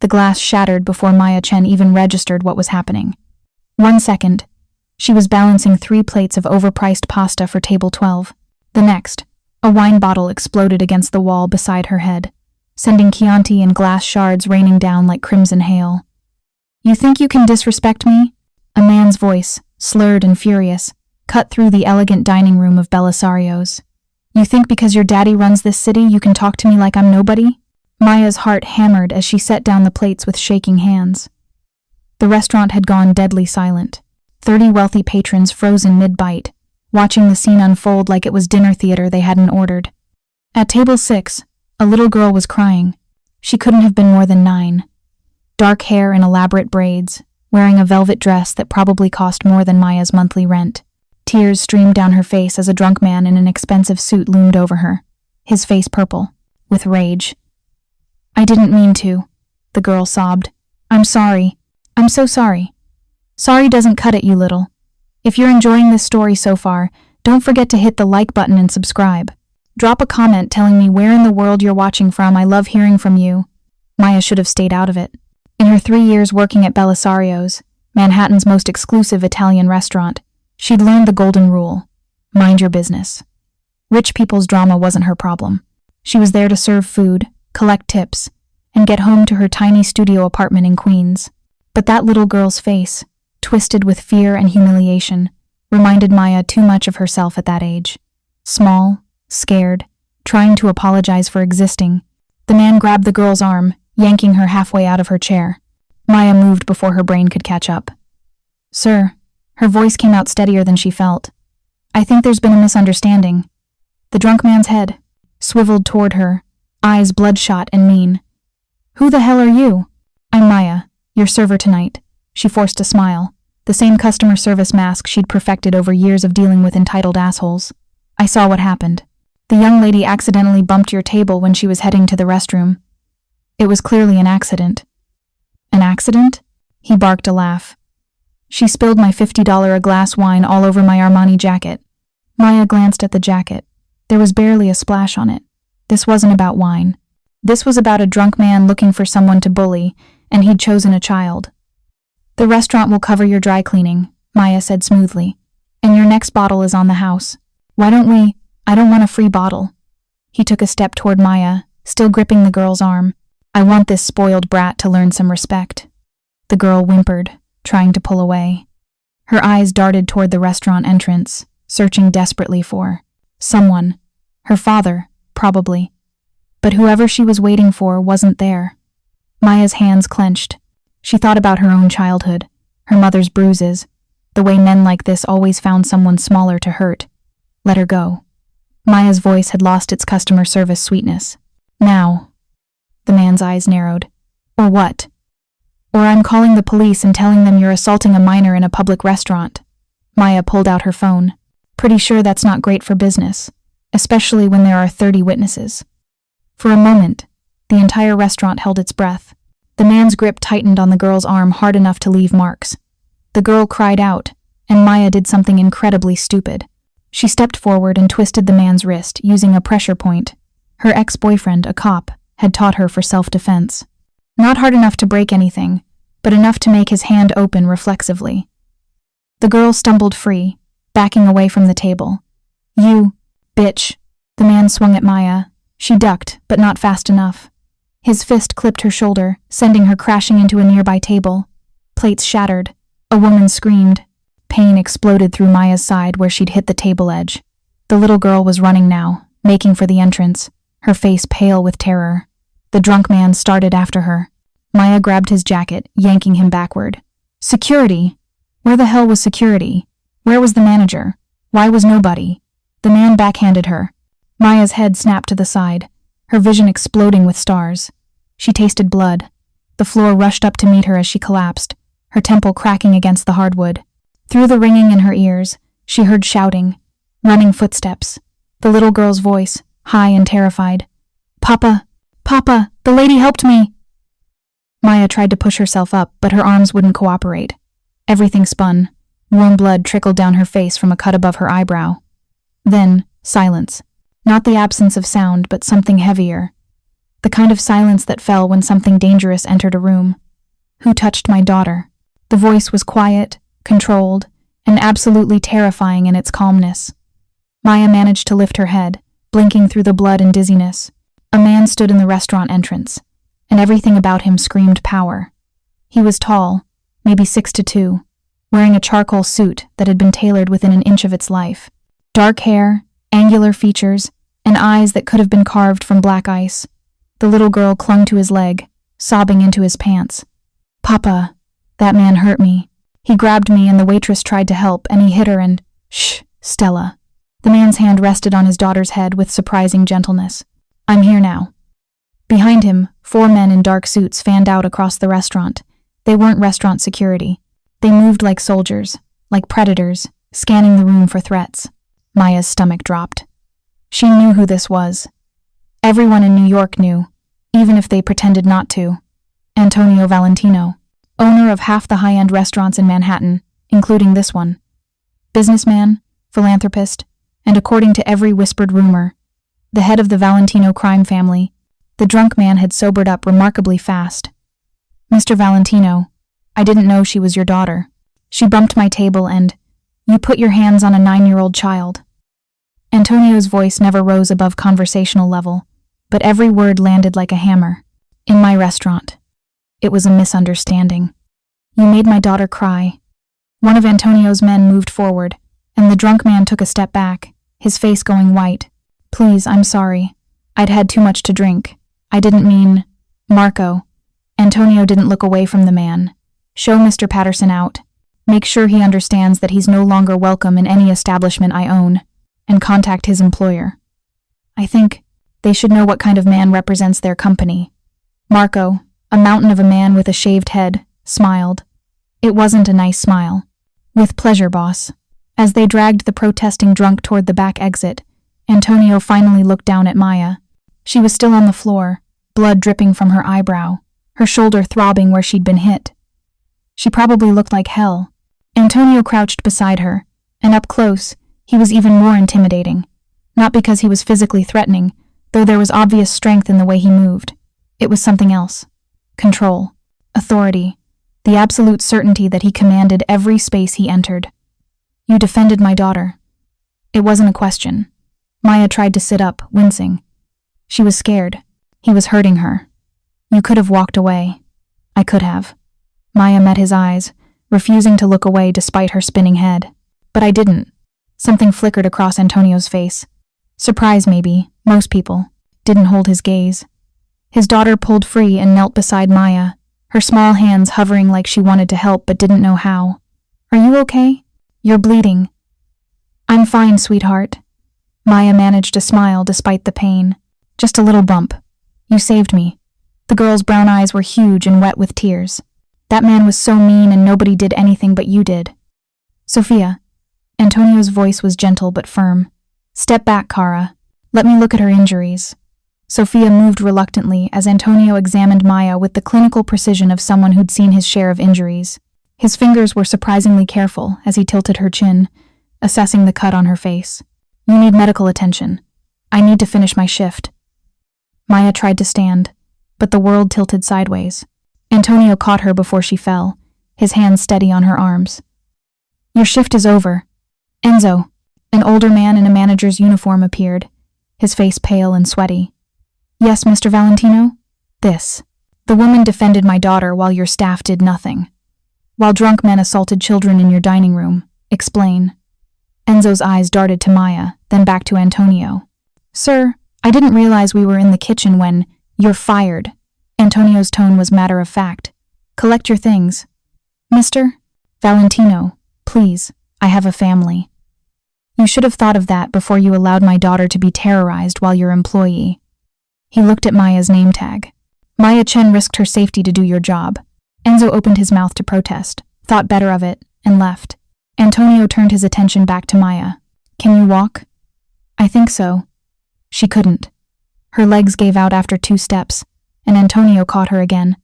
The glass shattered before Maya Chen even registered what was happening. 1 second. She was balancing 3 plates of overpriced pasta for table 12. The next, a wine bottle exploded against the wall beside her head, sending Chianti and glass shards raining down like crimson hail. "You think you can disrespect me?" A man's voice, slurred and furious, cut through the elegant dining room of Belisario's. "You think because your daddy runs this city you can talk to me like I'm nobody?" Maya's heart hammered as she set down the plates with shaking hands. The restaurant had gone deadly silent. 30 wealthy patrons frozen mid-bite, watching the scene unfold like it was dinner theater they hadn't ordered. At table 6, a little girl was crying. She couldn't have been more than 9. Dark hair in elaborate braids, wearing a velvet dress that probably cost more than Maya's monthly rent. Tears streamed down her face as a drunk man in an expensive suit loomed over her, his face purple, with rage. "I didn't mean to," the girl sobbed. "I'm sorry. I'm so sorry." "Sorry doesn't cut it, you little. If you're enjoying this story so far, don't forget to hit the like button and subscribe. Drop a comment telling me where in the world you're watching from. I love hearing from you." Maya should have stayed out of it. In her 3 years working at Belisario's, Manhattan's most exclusive Italian restaurant, she'd learned the golden rule: mind your business. Rich people's drama wasn't her problem. She was there to serve food, collect tips, and get home to her tiny studio apartment in Queens. But that little girl's face, twisted with fear and humiliation, reminded Maya too much of herself at that age. Small, scared, trying to apologize for existing. The man grabbed the girl's arm, yanking her halfway out of her chair. Maya moved before her brain could catch up. "Sir," her voice came out steadier than she felt. "I think there's been a misunderstanding." The drunk man's head swiveled toward her, eyes bloodshot and mean. "Who the hell are you?" "I'm Maya, your server tonight." She forced a smile, the same customer service mask she'd perfected over years of dealing with entitled assholes. "I saw what happened. The young lady accidentally bumped your table when she was heading to the restroom. It was clearly an accident." "An accident?" He barked a laugh. "She spilled my $50 a glass wine all over my Armani jacket." Maya glanced at the jacket. There was barely a splash on it. This wasn't about wine. This was about a drunk man looking for someone to bully, and he'd chosen a child. "The restaurant will cover your dry cleaning," Maya said smoothly. "And your next bottle is on the house. Why don't we—" "I don't want a free bottle." He took a step toward Maya, still gripping the girl's arm. "I want this spoiled brat to learn some respect." The girl whimpered, trying to pull away. Her eyes darted toward the restaurant entrance, searching desperately for someone. Her father, probably. But whoever she was waiting for wasn't there. Maya's hands clenched. She thought about her own childhood, her mother's bruises, the way men like this always found someone smaller to hurt. Let her go. Maya's voice had lost its customer service sweetness. "Now." The man's eyes narrowed. "Or what?" "Or I'm calling the police and telling them you're assaulting a minor in a public restaurant." Maya pulled out her phone. "Pretty sure that's not great for business, especially when there are 30 witnesses." For a moment, the entire restaurant held its breath. The man's grip tightened on the girl's arm hard enough to leave marks. The girl cried out, and Maya did something incredibly stupid. She stepped forward and twisted the man's wrist, using a pressure point. Her ex-boyfriend, a cop, had taught her for self-defense. Not hard enough to break anything, but enough to make his hand open reflexively. The girl stumbled free, backing away from the table. "You, bitch." The man swung at Maya. She ducked, but not fast enough. His fist clipped her shoulder, sending her crashing into a nearby table. Plates shattered. A woman screamed. Pain exploded through Maya's side where she'd hit the table edge. The little girl was running now, making for the entrance, her face pale with terror. The drunk man started after her. Maya grabbed his jacket, yanking him backward. "Security! Where the hell was security? Where was the manager? Why was nobody?" The man backhanded her. Maya's head snapped to the side, her vision exploding with stars. She tasted blood. The floor rushed up to meet her as she collapsed, her temple cracking against the hardwood. Through the ringing in her ears, she heard shouting, running footsteps. The little girl's voice, high and terrified. "Papa! Papa! The lady helped me!" Maya tried to push herself up, but her arms wouldn't cooperate. Everything spun. Warm blood trickled down her face from a cut above her eyebrow. Then, silence. Not the absence of sound, but something heavier. The kind of silence that fell when something dangerous entered a room. Who touched my daughter? The voice was quiet, controlled, and absolutely terrifying in its calmness. Maya managed to lift her head, blinking through the blood and dizziness. A man stood in the restaurant entrance, and everything about him screamed power. He was tall, maybe 6'2", wearing a charcoal suit that had been tailored within an inch of its life. Dark hair, angular features, and eyes that could have been carved from black ice. The little girl clung to his leg, sobbing into his pants. "Papa, that man hurt me. He grabbed me and the waitress tried to help and he hit her and—" "Shh, Stella." The man's hand rested on his daughter's head with surprising gentleness. "I'm here now." Behind him, 4 men in dark suits fanned out across the restaurant. They weren't restaurant security. They moved like soldiers, like predators, scanning the room for threats. Maya's stomach dropped. She knew who this was. Everyone in New York knew, even if they pretended not to. Antonio Valentino, owner of half the high-end restaurants in Manhattan, including this one. Businessman, philanthropist, and according to every whispered rumor, the head of the Valentino crime family. The drunk man had sobered up remarkably fast. "Mr. Valentino, I didn't know she was your daughter. She bumped my table and, you put your hands on a 9-year-old child." Antonio's voice never rose above conversational level, but every word landed like a hammer. "In my restaurant. It was a misunderstanding. You made my daughter cry." One of Antonio's men moved forward, and the drunk man took a step back, his face going white. "Please, I'm sorry. I'd had too much to drink. I didn't mean—" "Marco." Antonio didn't look away from the man. "Show Mr. Patterson out. Make sure he understands that he's no longer welcome in any establishment I own, and contact his employer. I think they should know what kind of man represents their company." Marco, a mountain of a man with a shaved head, smiled. It wasn't a nice smile. "With pleasure, boss." As they dragged the protesting drunk toward the back exit, Antonio finally looked down at Maya. She was still on the floor, blood dripping from her eyebrow, her shoulder throbbing where she'd been hit. She probably looked like hell. Antonio crouched beside her, and up close, he was even more intimidating. Not because he was physically threatening, though there was obvious strength in the way he moved. It was something else. Control, authority, the absolute certainty that he commanded every space he entered. "You defended my daughter." It wasn't a question. Maya tried to sit up, wincing. She was scared. He was hurting her. "You could have walked away." "I could have." Maya met his eyes, refusing to look away despite her spinning head. "But I didn't." Something flickered across Antonio's face. Surprise, maybe. Most people. Didn't hold his gaze. His daughter pulled free and knelt beside Maya, her small hands hovering like she wanted to help but didn't know how. "Are you okay? You're bleeding." "I'm fine, sweetheart." Maya managed to smile despite the pain. "Just a little bump. You saved me." The girl's brown eyes were huge and wet with tears. "That man was so mean and nobody did anything but you did." "Sophia." Antonio's voice was gentle but firm. "Step back, Kara. Let me look at her injuries." Sophia moved reluctantly as Antonio examined Maya with the clinical precision of someone who'd seen his share of injuries. His fingers were surprisingly careful as he tilted her chin, assessing the cut on her face. "You need medical attention. I need to finish my shift." Maya tried to stand, but the world tilted sideways. Antonio caught her before she fell, his hands steady on her arms. "Your shift is over." Enzo, an older man in a manager's uniform, appeared, his face pale and sweaty. "Yes, Mr. Valentino?" "This. The woman defended my daughter while your staff did nothing. While drunk men assaulted children in your dining room. Explain." Enzo's eyes darted to Maya, then back to Antonio. "Sir, I didn't realize we were in the kitchen when— You're fired." Antonio's tone was matter of fact. "Collect your things." "Mr. Valentino, please, I have a family." "You should have thought of that before you allowed my daughter to be terrorized while your employee." He looked at Maya's name tag. "Maya Chen risked her safety to do your job." Enzo opened his mouth to protest, thought better of it, and left. Antonio turned his attention back to Maya. "Can you walk?" "I think so." She couldn't. Her legs gave out after 2 steps, and Antonio caught her again,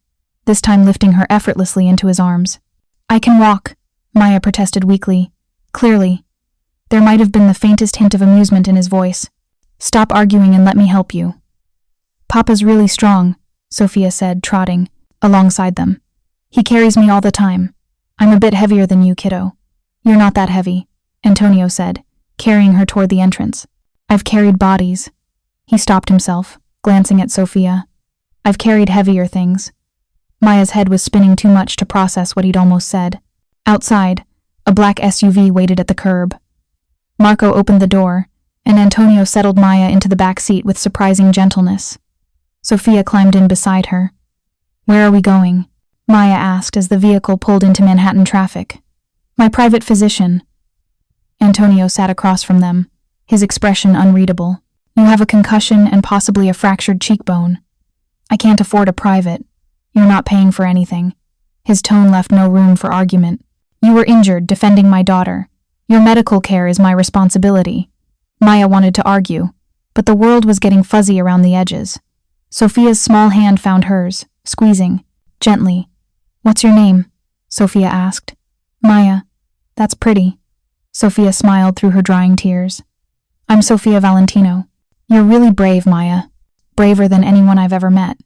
this time lifting her effortlessly into his arms. "I can walk," Maya protested weakly. Clearly. There might have been the faintest hint of amusement in his voice. "Stop arguing and let me help you." Papa's really strong, Sophia said, trotting alongside them. He carries me all the time. I'm a bit heavier than you, kiddo. You're not that heavy, Antonio said, carrying her toward the entrance. I've carried bodies. He stopped himself, glancing at Sophia. I've carried heavier things. Maya's head was spinning too much to process what he'd almost said. Outside, a black SUV waited at the curb. Marco opened the door, and Antonio settled Maya into the back seat with surprising gentleness. Sophia climbed in beside her. Where are we going? Maya asked as the vehicle pulled into Manhattan traffic. My private physician. Antonio sat across from them, his expression unreadable. You have a concussion and possibly a fractured cheekbone. I can't afford a private. You're not paying for anything. His tone left no room for argument. You were injured defending my daughter. Your medical care is my responsibility. Maya wanted to argue, but the world was getting fuzzy around the edges. Sophia's small hand found hers, squeezing, gently. What's your name? Sophia asked. Maya. That's pretty. Sophia smiled through her drying tears. I'm Sophia Valentino. You're really brave, Maya. Braver than anyone I've ever met.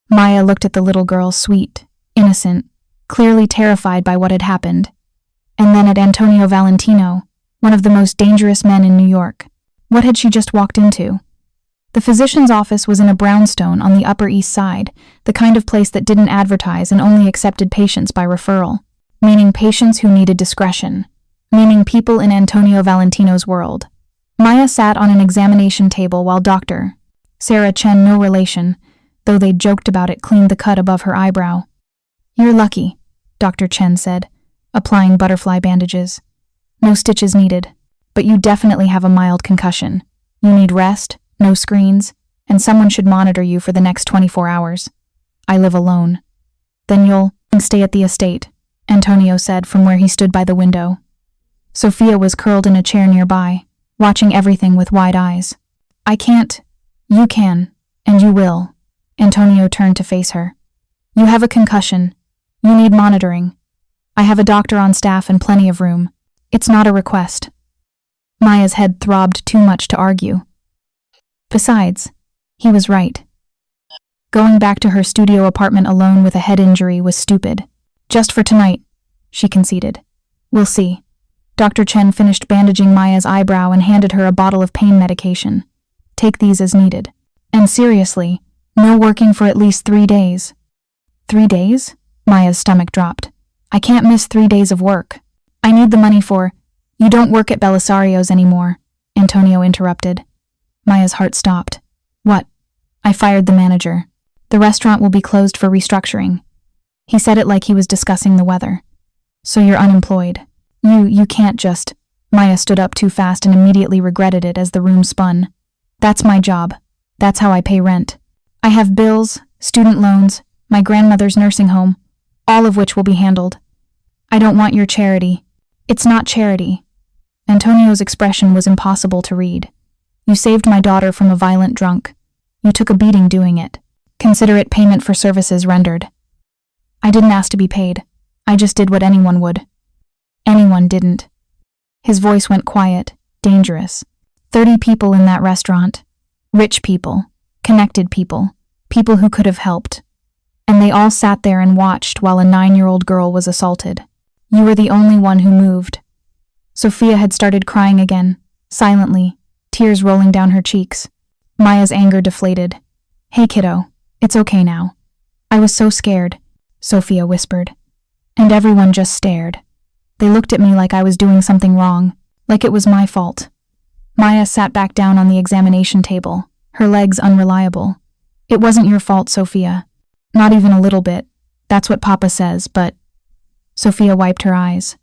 Maya looked at the little girl, sweet, innocent, clearly terrified by what had happened, and then at Antonio Valentino, one of the most dangerous men in New York. What had she just walked into? The physician's office was in a brownstone on the Upper East Side, the kind of place that didn't advertise and only accepted patients by referral, meaning patients who needed discretion, meaning people in Antonio Valentino's world. Maya sat on an examination table while Dr. Sarah Chen, no relation, though they'd joked about it, cleaned the cut above her eyebrow. You're lucky, Dr. Chen said, applying butterfly bandages. No stitches needed, but you definitely have a mild concussion. You need rest, no screens, and someone should monitor you for the next 24 hours. I live alone. Then you'll stay at the estate, Antonio said from where he stood by the window. Sophia was curled in a chair nearby, watching everything with wide eyes. I can't. You can, and you will. Antonio turned to face her. You have a concussion. You need monitoring. I have a doctor on staff and plenty of room. It's not a request. Maya's head throbbed too much to argue. Besides, he was right. Going back to her studio apartment alone with a head injury was stupid. Just for tonight, she conceded. We'll see. Dr. Chen finished bandaging Maya's eyebrow and handed her a bottle of pain medication. Take these as needed. And seriously, no working for at least 3 days. 3 days? Maya's stomach dropped. I can't miss 3 days of work. I need the money for— You don't work at Belisario's anymore, Antonio interrupted. Maya's heart stopped. What? I fired the manager. The restaurant will be closed for restructuring. He said it like he was discussing the weather. So you're unemployed. You can't just— Maya stood up too fast and immediately regretted it as the room spun. That's my job. That's how I pay rent. I have bills, student loans, my grandmother's nursing home, all of which will be handled. I don't want your charity. It's not charity. Antonio's expression was impossible to read. You saved my daughter from a violent drunk. You took a beating doing it. Consider it payment for services rendered. I didn't ask to be paid. I just did what anyone would. Anyone didn't. His voice went quiet, dangerous. 30 people in that restaurant. Rich people, connected people, people who could have helped. And they all sat there and watched while a 9-year-old girl was assaulted. You were the only one who moved. Sophia had started crying again, silently, tears rolling down her cheeks. Maya's anger deflated. Hey kiddo, it's okay now. I was so scared, Sophia whispered. And everyone just stared. They looked at me like I was doing something wrong, like it was my fault. Maya sat back down on the examination table, her legs unreliable. It wasn't your fault, Sophia. Not even a little bit. That's what Papa says, but— Sophia wiped her eyes.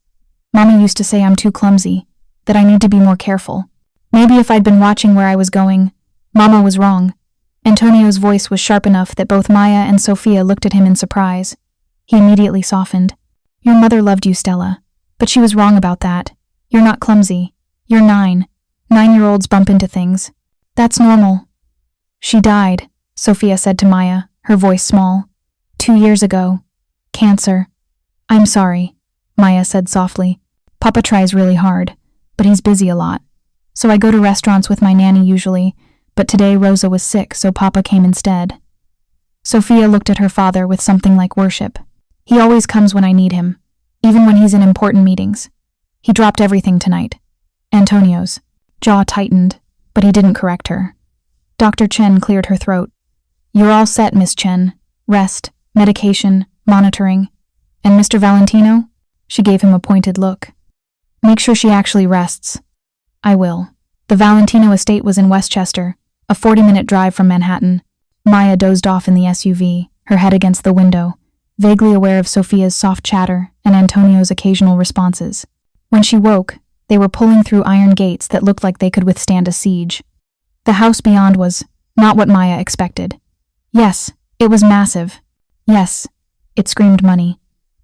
Mommy used to say I'm too clumsy, that I need to be more careful. Maybe if I'd been watching where I was going, Mama was wrong. Antonio's voice was sharp enough that both Maya and Sophia looked at him in surprise. He immediately softened. Your mother loved you, Stella, but she was wrong about that. You're not clumsy. You're 9. 9-year-olds bump into things. That's normal. She died, Sophia said to Maya, her voice small. 2 years ago. Cancer. I'm sorry, Maya said softly. Papa tries really hard, but he's busy a lot. So I go to restaurants with my nanny usually, But today Rosa was sick, so Papa came instead. Sophia looked at her father with something like worship. He always comes when I need him, even when he's in important meetings. He dropped everything tonight. Antonio's jaw tightened, but he didn't correct her. Dr. Chen cleared her throat. You're all set, Miss Chen. Rest, medication, monitoring. And Mr. Valentino? She gave him a pointed look. Make sure she actually rests. I will. The Valentino estate was in Westchester, a 40-minute drive from Manhattan. Maya dozed off in the SUV, her head against the window, vaguely aware of Sophia's soft chatter and Antonio's occasional responses. When she woke, they were pulling through iron gates that looked like they could withstand a siege. The house beyond was not what Maya expected. Yes, it was massive. Yes, it screamed money.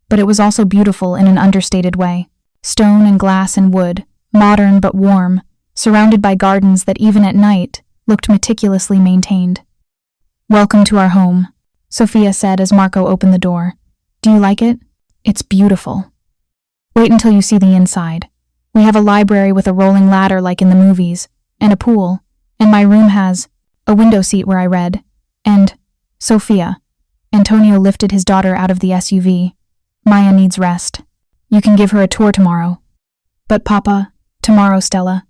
But it was also beautiful in an understated way. Stone and glass and wood, modern but warm, surrounded by gardens that even at night looked meticulously maintained. Welcome to our home, Sophia said as Marco opened the door. Do you like it? It's beautiful. Wait until you see the inside. We have a library with a rolling ladder like in the movies, and a pool, and my room has a window seat where I read. And, Sophia, Antonio lifted his daughter out of the SUV. Maya needs rest. You can give her a tour tomorrow. But Papa, tomorrow, Stella.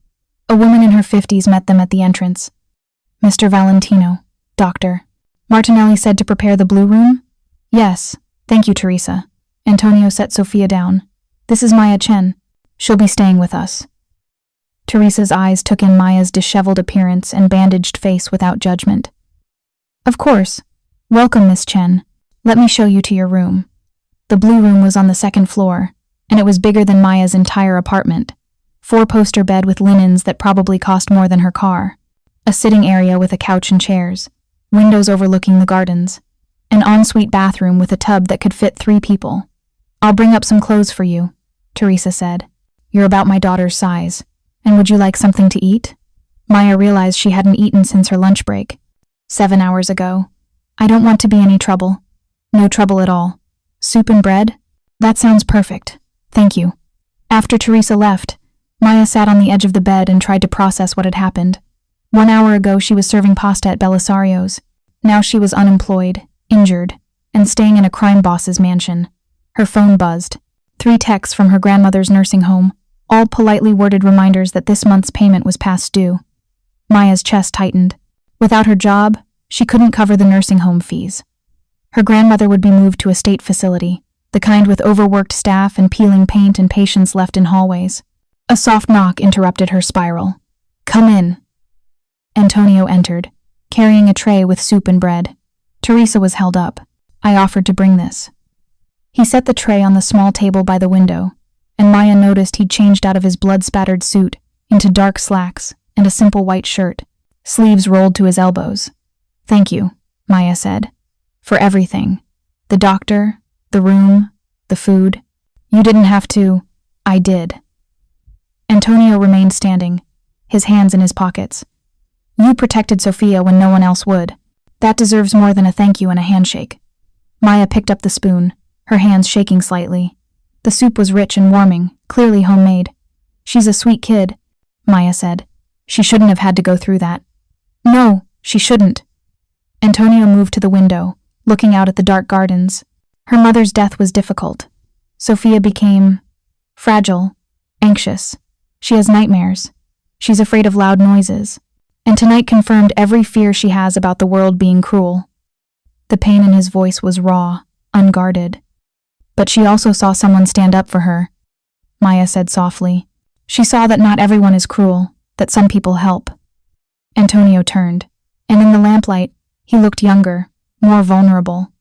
A woman in her 50s met them at the entrance. Mr. Valentino, doctor. Martinelli said to prepare the blue room? Yes, thank you, Teresa. Antonio set Sophia down. This is Maya Chen. She'll be staying with us. Teresa's eyes took in Maya's disheveled appearance and bandaged face without judgment. Of course. Welcome, Miss Chen. Let me show you to your room. The blue room was on the second floor, and it was bigger than Maya's entire apartment. 4-poster bed with linens that probably cost more than her car. A sitting area with a couch and chairs. Windows overlooking the gardens. An ensuite bathroom with a tub that could fit 3 people. I'll bring up some clothes for you, Teresa said. You're about my daughter's size. And would you like something to eat? Maya realized she hadn't eaten since her lunch break. 7 hours ago. I don't want to be any trouble. No trouble at all. Soup and bread? That sounds perfect. Thank you. After Teresa left, Maya sat on the edge of the bed and tried to process what had happened. 1 hour ago she was serving pasta at Belisario's. Now she was unemployed, injured, and staying in a crime boss's mansion. Her phone buzzed. 3 texts from her grandmother's nursing home, all politely worded reminders that this month's payment was past due. Maya's chest tightened. Without her job, she couldn't cover the nursing home fees. Her grandmother would be moved to a state facility, the kind with overworked staff and peeling paint and patients left in hallways. A soft knock interrupted her spiral. Come in. Antonio entered, carrying a tray with soup and bread. Teresa was held up. I offered to bring this. He set the tray on the small table by the window, and Maya noticed he'd changed out of his blood-spattered suit into dark slacks and a simple white shirt, sleeves rolled to his elbows. Thank you, Maya said. For everything. The doctor, the room, the food. You didn't have to. I did. Antonio remained standing, his hands in his pockets. You protected Sophia when no one else would. That deserves more than a thank you and a handshake. Maya picked up the spoon, her hands shaking slightly. The soup was rich and warming, clearly homemade. She's a sweet kid, Maya said. She shouldn't have had to go through that. No, she shouldn't. Antonio moved to the window, looking out at the dark gardens. Her mother's death was difficult. Sophia became fragile, anxious. She has nightmares. She's afraid of loud noises. And tonight confirmed every fear she has about the world being cruel. The pain in his voice was raw, unguarded. But she also saw someone stand up for her, Maya said softly. She saw that not everyone is cruel, that some people help. Antonio turned, and in the lamplight, he looked younger, more vulnerable.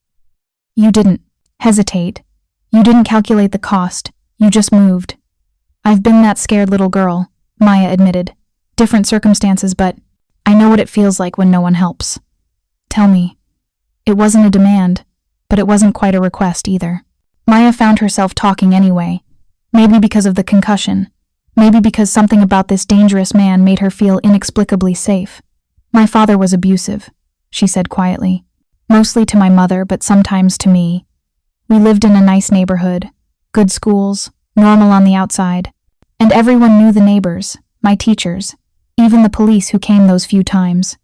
You didn't hesitate. You didn't calculate the cost. You just moved. I've been that scared little girl, Maya admitted. Different circumstances, but I know what it feels like when no one helps. Tell me. It wasn't a demand, but it wasn't quite a request either. Maya found herself talking anyway. Maybe because of the concussion. Maybe because something about this dangerous man made her feel inexplicably safe. My father was abusive, she said quietly. Mostly to my mother, but sometimes to me. We lived in a nice neighborhood, good schools, normal on the outside, and everyone knew the neighbors, my teachers, even the police who came those few times.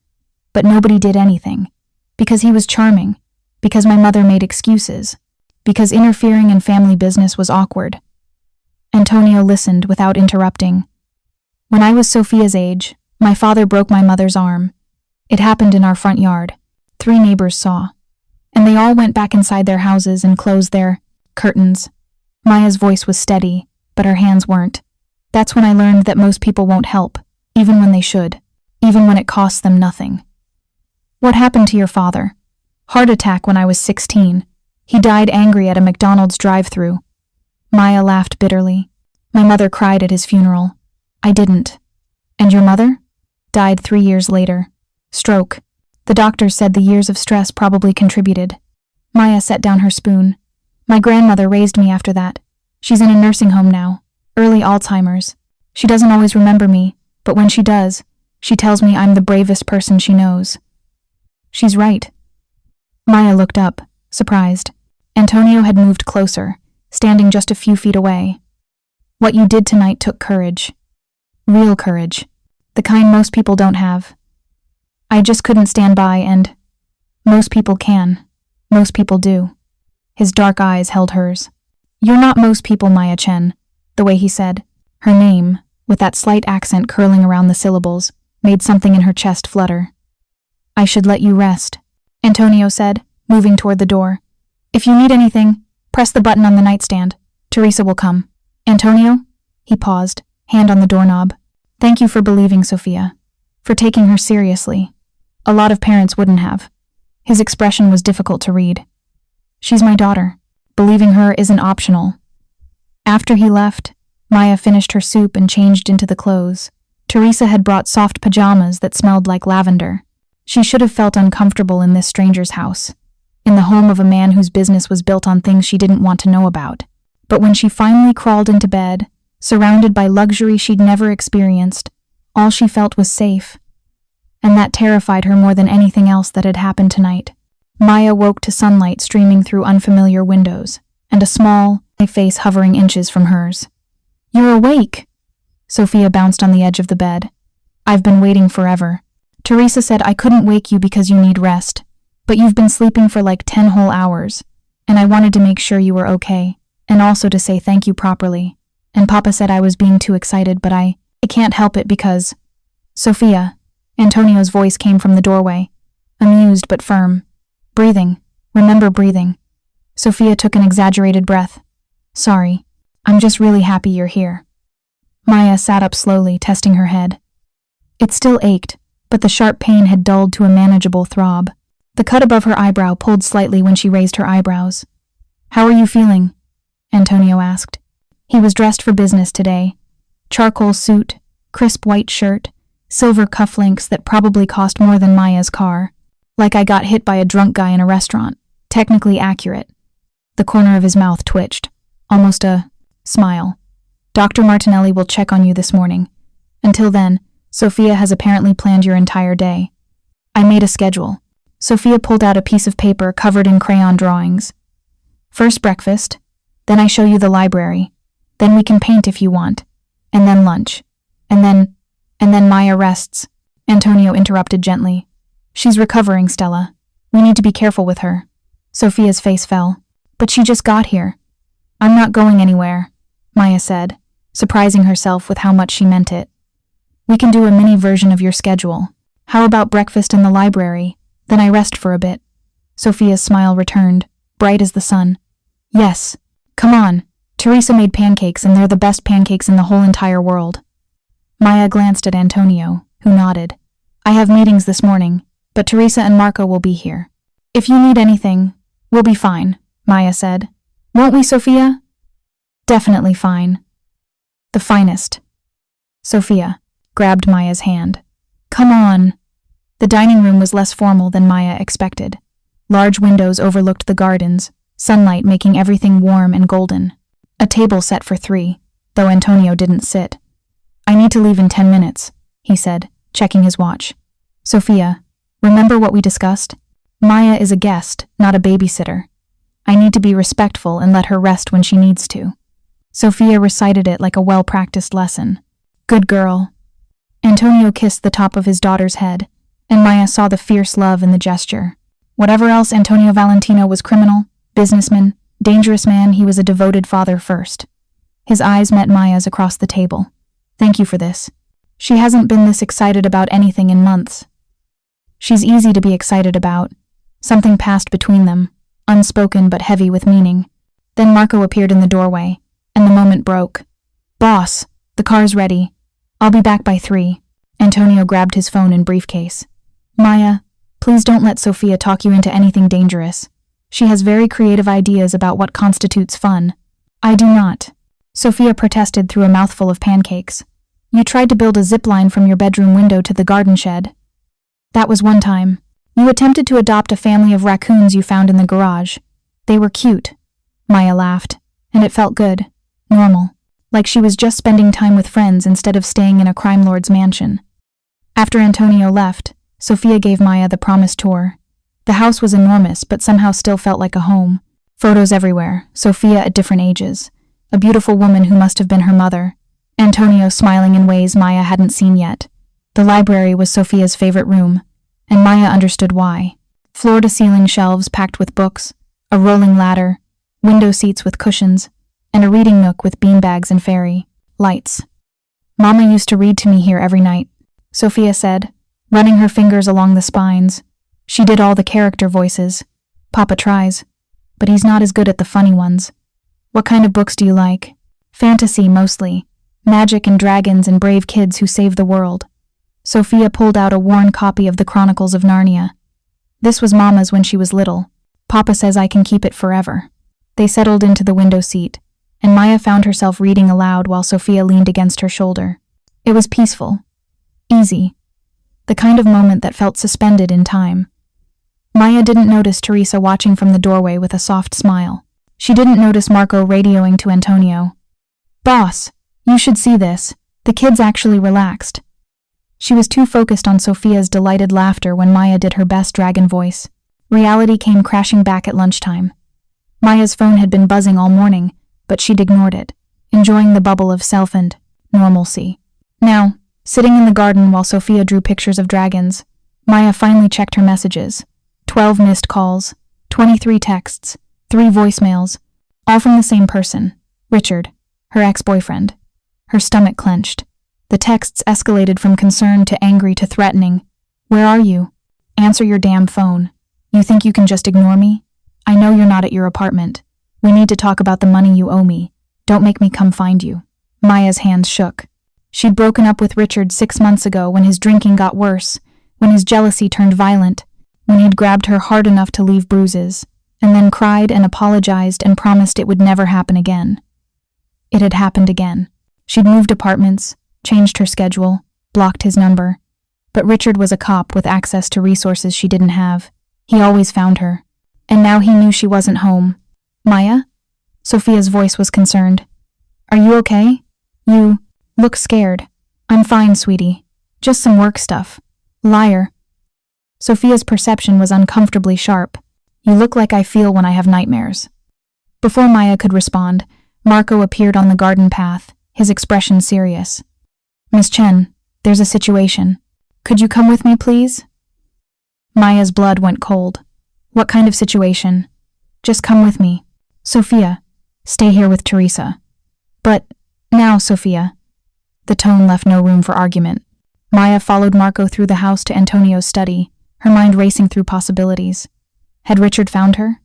but nobody did anything. Because he was charming. Because my mother made excuses. Because interfering in family business was awkward. Antonio listened without interrupting. When I was Sophia's age, my father broke my mother's arm. It happened in our front yard. 3 neighbors saw. And they all went back inside their houses and closed their curtains. Maya's voice was steady, but her hands weren't. That's when I learned that most people won't help, even when they should, even when it costs them nothing. What happened to your father? Heart attack when I was 16. He died angry at a McDonald's drive-thru. Maya laughed bitterly. My mother cried at his funeral. I didn't. And your mother? Died 3 years later. Stroke. The doctors said the years of stress probably contributed. Maya set down her spoon. My grandmother raised me after that. She's in a nursing home now. Early Alzheimer's. She doesn't always remember me, but when she does, she tells me I'm the bravest person she knows. She's right. Maya looked up, surprised. Antonio had moved closer, standing just a few feet away. What you did tonight took courage. Real courage. The kind most people don't have. I just couldn't stand by and... Most people can. Most people do. His dark eyes held hers. You're not most people, Maya Chen. The way he said, her name, with that slight accent curling around the syllables, made something in her chest flutter. I should let you rest, Antonio said, moving toward the door. If you need anything, press the button on the nightstand. Teresa will come. Antonio? He paused, hand on the doorknob. Thank you for believing Sophia. For taking her seriously. A lot of parents wouldn't have. His expression was difficult to read. She's my daughter. Believing her isn't optional. After he left, Maya finished her soup and changed into the clothes. Teresa had brought soft pajamas that smelled like lavender. She should have felt uncomfortable in this stranger's house, in the home of a man whose business was built on things she didn't want to know about. But when she finally crawled into bed, surrounded by luxury she'd never experienced, all she felt was safe. And that terrified her more than anything else that had happened tonight. Maya woke to sunlight streaming through unfamiliar windows, and a small face hovering inches from hers. You're awake! Sophia bounced on the edge of the bed. I've been waiting forever. Teresa said I couldn't wake you because you need rest, but you've been sleeping for like 10 whole hours, and I wanted to make sure you were okay, and also to say thank you properly. And Papa said I was being too excited, but I can't help it because... Sophia, Antonio's voice came from the doorway, amused but firm. Breathing. Remember breathing. Sophia took an exaggerated breath. Sorry. I'm just really happy you're here. Maya sat up slowly, testing her head. It still ached, but the sharp pain had dulled to a manageable throb. The cut above her eyebrow pulled slightly when she raised her eyebrows. How are you feeling? Antonio asked. He was dressed for business today. Charcoal suit, crisp white shirt, silver cufflinks that probably cost more than Maya's car. Like I got hit by a drunk guy in a restaurant. Technically accurate. The corner of his mouth twitched. Almost a smile. Dr. Martinelli will check on you this morning. Until then, Sophia has apparently planned your entire day. I made a schedule. Sophia pulled out a piece of paper covered in crayon drawings. First breakfast, then I show you the library. Then we can paint if you want. And then lunch. And then Maya rests. Antonio interrupted gently. She's recovering, Stella. We need to be careful with her. Sophia's face fell. But she just got here. I'm not going anywhere, Maya said, surprising herself with how much she meant it. We can do a mini version of your schedule. How about breakfast in the library? Then I rest for a bit. Sophia's smile returned, bright as the sun. Yes. Come on. Teresa made pancakes and they're the best pancakes in the whole entire world. Maya glanced at Antonio, who nodded. I have meetings this morning, but Teresa and Marco will be here. If you need anything, we'll be fine, Maya said. Won't we, Sophia? Definitely fine. The finest. Sophia grabbed Maya's hand. Come on. The dining room was less formal than Maya expected. Large windows overlooked the gardens, sunlight making everything warm and golden. A table set for 3, though Antonio didn't sit. I need to leave in 10 minutes, he said, checking his watch. Sophia, remember what we discussed? Maya is a guest, not a babysitter. I need to be respectful and let her rest when she needs to. Sophia recited it like a well-practiced lesson. Good girl. Antonio kissed the top of his daughter's head, and Maya saw the fierce love in the gesture. Whatever else Antonio Valentino was criminal, businessman, dangerous man, he was a devoted father first. His eyes met Maya's across the table. Thank you for this. She hasn't been this excited about anything in months. She's easy to be excited about. Something passed between them, unspoken but heavy with meaning. Then Marco appeared in the doorway, and the moment broke. Boss, the car's ready. I'll be back by 3. Antonio grabbed his phone and briefcase. Maya, please don't let Sophia talk you into anything dangerous. She has very creative ideas about what constitutes fun. I do not. Sophia protested through a mouthful of pancakes. You tried to build a zip line from your bedroom window to the garden shed. That was one time. You attempted to adopt a family of raccoons you found in the garage. They were cute. Maya laughed, and it felt good, normal, like she was just spending time with friends instead of staying in a crime lord's mansion. After Antonio left, Sophia gave Maya the promised tour. The house was enormous, but somehow still felt like a home. Photos everywhere, Sophia at different ages. A beautiful woman who must have been her mother. Antonio smiling in ways Maya hadn't seen yet. The library was Sophia's favorite room, and Maya understood why. Floor-to-ceiling shelves packed with books, a rolling ladder, window seats with cushions, and a reading nook with beanbags and fairy lights. Mama used to read to me here every night, Sophia said, running her fingers along the spines. She did all the character voices. Papa tries, but he's not as good at the funny ones. What kind of books do you like? Fantasy, mostly. Magic and dragons and brave kids who save the world. Sophia pulled out a worn copy of the Chronicles of Narnia. This was Mama's when she was little. Papa says I can keep it forever. They settled into the window seat, and Maya found herself reading aloud while Sophia leaned against her shoulder. It was peaceful. Easy. The kind of moment that felt suspended in time. Maya didn't notice Teresa watching from the doorway with a soft smile. She didn't notice Marco radioing to Antonio. Boss, you should see this. The kid's actually relaxed. She was too focused on Sophia's delighted laughter when Maya did her best dragon voice. Reality came crashing back at lunchtime. Maya's phone had been buzzing all morning, but she'd ignored it, enjoying the bubble of self and normalcy. Now, sitting in the garden while Sophia drew pictures of dragons, Maya finally checked her messages. 12 missed calls, 23 texts, 3 voicemails, all from the same person, Richard, her ex-boyfriend. Her stomach clenched. The texts escalated from concern to angry to threatening. Where are you? Answer your damn phone. You think you can just ignore me? I know you're not at your apartment. We need to talk about the money you owe me. Don't make me come find you. Maya's hands shook. She'd broken up with Richard 6 months ago when his drinking got worse, when his jealousy turned violent, when he'd grabbed her hard enough to leave bruises, and then cried and apologized and promised it would never happen again. It had happened again. She'd moved apartments, changed her schedule, blocked his number. But Richard was a cop with access to resources she didn't have. He always found her. And now he knew she wasn't home. Maya? Sophia's voice was concerned. Are you okay? You look scared. I'm fine, sweetie. Just some work stuff. Liar. Sophia's perception was uncomfortably sharp. You look like I feel when I have nightmares. Before Maya could respond, Marco appeared on the garden path, his expression serious. Miss Chen, there's a situation. Could you come with me, please? Maya's blood went cold. What kind of situation? Just come with me. Sophia, stay here with Teresa. But now, Sophia. The tone left no room for argument. Maya followed Marco through the house to Antonio's study, her mind racing through possibilities. Had Richard found her?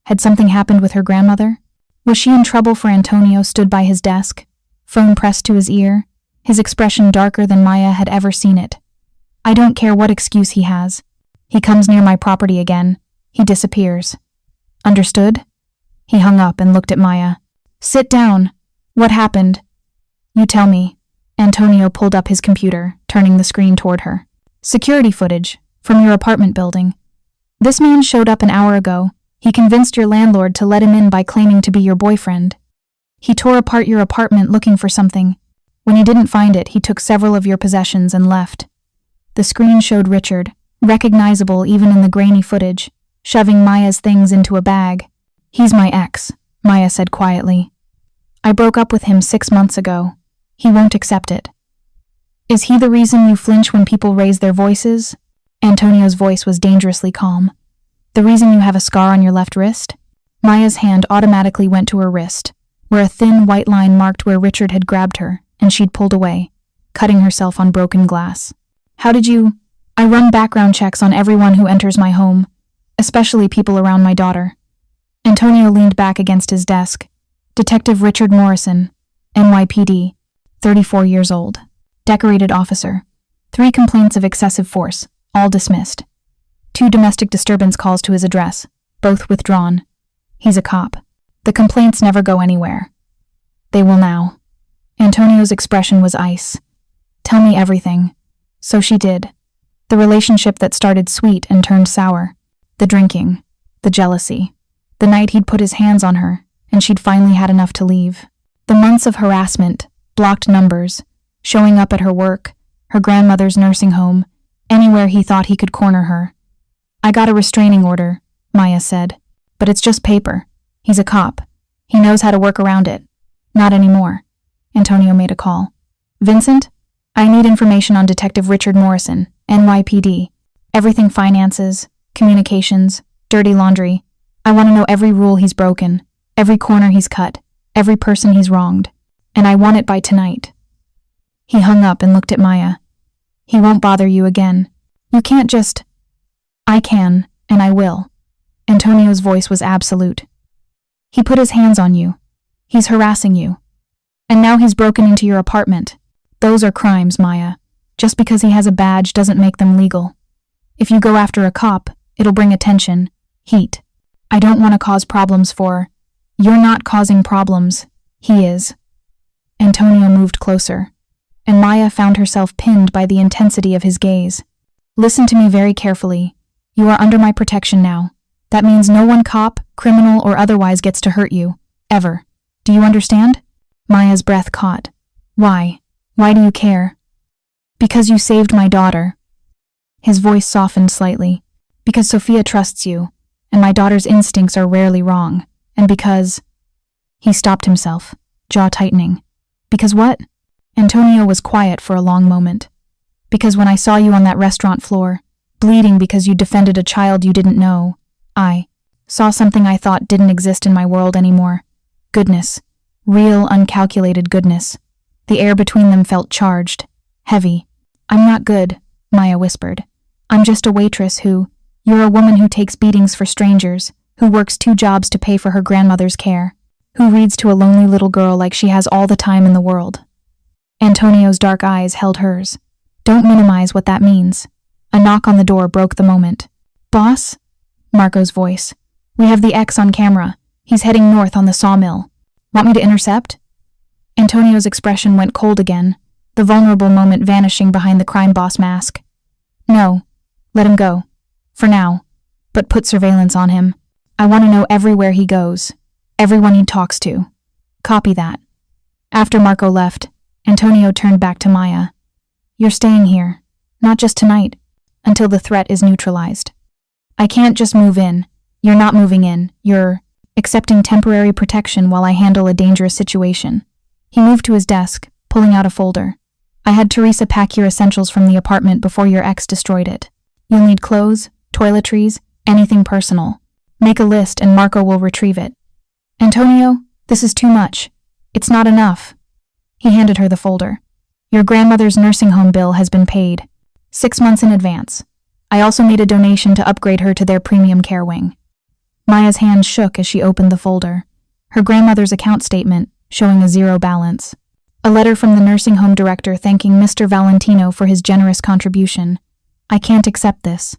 Had something happened with her grandmother? Was she in trouble for Antonio stood by his desk, phone pressed to his ear, his expression darker than Maya had ever seen it? I don't care what excuse he has. He comes near my property again. He disappears. Understood? He hung up and looked at Maya. Sit down. What happened? You tell me. Antonio pulled up his computer, turning the screen toward her. Security footage, from your apartment building. This man showed up an hour ago. He convinced your landlord to let him in by claiming to be your boyfriend. He tore apart your apartment looking for something. When he didn't find it, he took several of your possessions and left. The screen showed Richard, recognizable even in the grainy footage, shoving Maya's things into a bag. He's my ex, Maya said quietly. I broke up with him 6 months ago. He won't accept it. Is he the reason you flinch when people raise their voices? Antonio's voice was dangerously calm. The reason you have a scar on your left wrist? Maya's hand automatically went to her wrist, where a thin white line marked where Richard had grabbed her, and she'd pulled away, cutting herself on broken glass. How did you? I run background checks on everyone who enters my home, especially people around my daughter. Antonio leaned back against his desk. Detective Richard Morrison, NYPD, 34 years old. Decorated officer. 3 complaints of excessive force, all dismissed. 2 domestic disturbance calls to his address, both withdrawn. He's a cop. The complaints never go anywhere. They will now. Antonio's expression was ice. Tell me everything. So she did. The relationship that started sweet and turned sour. The drinking. The jealousy. The night he'd put his hands on her, and she'd finally had enough to leave. The months of harassment, blocked numbers, showing up at her work, her grandmother's nursing home, anywhere he thought he could corner her. I got a restraining order, Maya said, but it's just paper. He's a cop. He knows how to work around it. Not anymore. Antonio made a call. Vincent? I need information on Detective Richard Morrison, NYPD. Everything finances, communications, dirty laundry. I want to know every rule he's broken, every corner he's cut, every person he's wronged. And I want it by tonight. He hung up and looked at Maya. He won't bother you again. You can't just... I can, and I will. Antonio's voice was absolute. He put his hands on you. He's harassing you. And now he's broken into your apartment. Those are crimes, Maya. Just because he has a badge doesn't make them legal. If you go after a cop, it'll bring attention, heat. I don't want to cause problems for... You're not causing problems. He is. Antonio moved closer, and Maya found herself pinned by the intensity of his gaze. Listen to me very carefully. You are under my protection now. That means no one cop, criminal, or otherwise gets to hurt you. Ever. Do you understand? Maya's breath caught. Why? Why do you care? Because you saved my daughter. His voice softened slightly. Because Sophia trusts you, and my daughter's instincts are rarely wrong. And because... He stopped himself, jaw tightening. Because what? Antonio was quiet for a long moment. Because when I saw you on that restaurant floor, bleeding because you defended a child you didn't know, I saw something I thought didn't exist in my world anymore. Goodness. Real, uncalculated goodness. The air between them felt charged, heavy. I'm not good, Maya whispered. I'm just a waitress who... You're a woman who takes beatings for strangers, who works 2 jobs to pay for her grandmother's care, who reads to a lonely little girl like she has all the time in the world. Antonio's dark eyes held hers. Don't minimize what that means. A knock on the door broke the moment. Boss? Marco's voice. We have the X on camera. He's heading north on the sawmill. Want me to intercept? Antonio's expression went cold again, the vulnerable moment vanishing behind the crime boss mask. No. Let him go. For now. But put surveillance on him. I want to know everywhere he goes. Everyone he talks to. Copy that. After Marco left, Antonio turned back to Maya. You're staying here. Not just tonight. Until the threat is neutralized. I can't just move in. You're not moving in. You're accepting temporary protection while I handle a dangerous situation. He moved to his desk, pulling out a folder. I had Teresa pack your essentials from the apartment before your ex destroyed it. You'll need clothes, toiletries, anything personal. Make a list and Marco will retrieve it. Antonio, this is too much. It's not enough. He handed her the folder. Your grandmother's nursing home bill has been paid. 6 months in advance. I also made a donation to upgrade her to their premium care wing. Maya's hand shook as she opened the folder. Her grandmother's account statement, showing a 0 balance. A letter from the nursing home director thanking Mr. Valentino for his generous contribution. I can't accept this.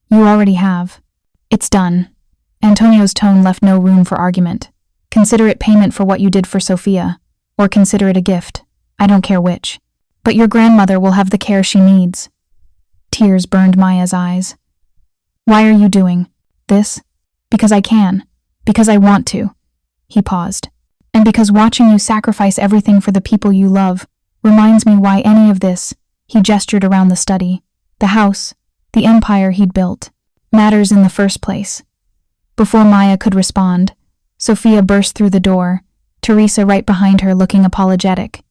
You already have. It's done. Antonio's tone left no room for argument. Consider it payment for what you did for Sophia. Or consider it a gift. I don't care which. But your grandmother will have the care she needs. Tears burned Maya's eyes. Why are you doing this? Because I can. Because I want to. He paused. And because watching you sacrifice everything for the people you love reminds me why any of this, he gestured around the study, the house, the empire he'd built, matters in the first place. Before Maya could respond, Sophia burst through the door, Teresa right behind her looking apologetic.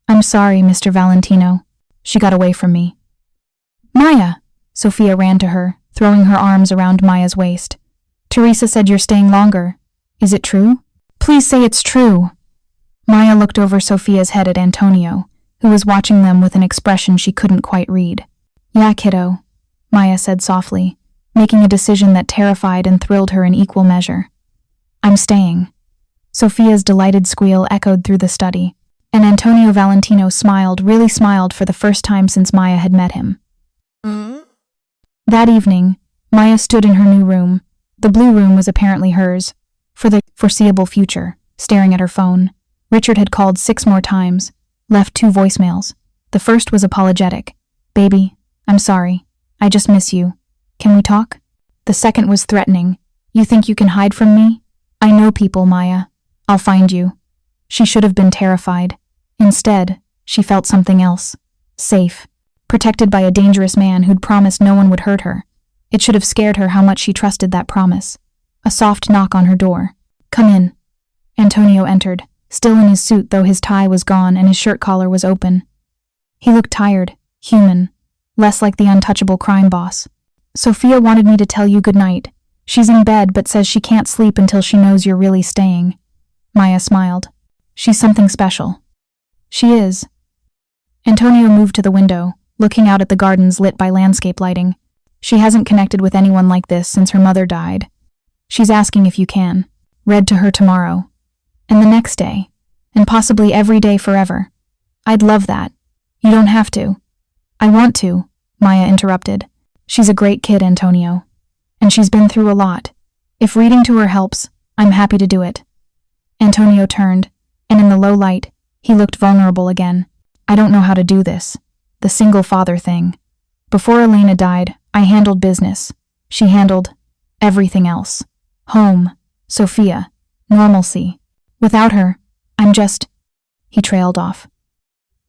I'm sorry, Mr. Valentino. She got away from me. Maya! Sophia ran to her, throwing her arms around Maya's waist. Teresa said you're staying longer. Is it true? Please say it's true. Maya looked over Sophia's head at Antonio, who was watching them with an expression she couldn't quite read. Yeah, kiddo, Maya said softly, making a decision that terrified and thrilled her in equal measure. I'm staying. Sophia's delighted squeal echoed through the study, and Antonio Valentino really smiled for the first time since Maya had met him. That evening, Maya stood in her new room. The blue room was apparently hers, for the foreseeable future, staring at her phone. Richard had called 6 more times, left 2 voicemails. The first was apologetic. Baby, I'm sorry. I just miss you. Can we talk? The second was threatening. You think you can hide from me? I know people, Maya. I'll find you. She should have been terrified. Instead, she felt something else. Safe. Protected by a dangerous man who'd promised no one would hurt her. It should have scared her how much she trusted that promise. A soft knock on her door. Come in. Antonio entered, still in his suit though his tie was gone and his shirt collar was open. He looked tired, human, less like the untouchable crime boss. Sophia wanted me to tell you goodnight. She's in bed but says she can't sleep until she knows you're really staying. Maya smiled. She's something special. She is. Antonio moved to the window, looking out at the gardens lit by landscape lighting. She hasn't connected with anyone like this since her mother died. She's asking if you can. Read to her tomorrow. And the next day. And possibly every day forever. I'd love that. You don't have to. I want to, Maya interrupted. She's a great kid, Antonio. And she's been through a lot. If reading to her helps, I'm happy to do it. Antonio turned, and in the low light, he looked vulnerable again. I don't know how to do this. The single father thing. Before Elena died, I handled business. She handled everything else. Home, Sophia, normalcy. Without her, I'm just... He trailed off.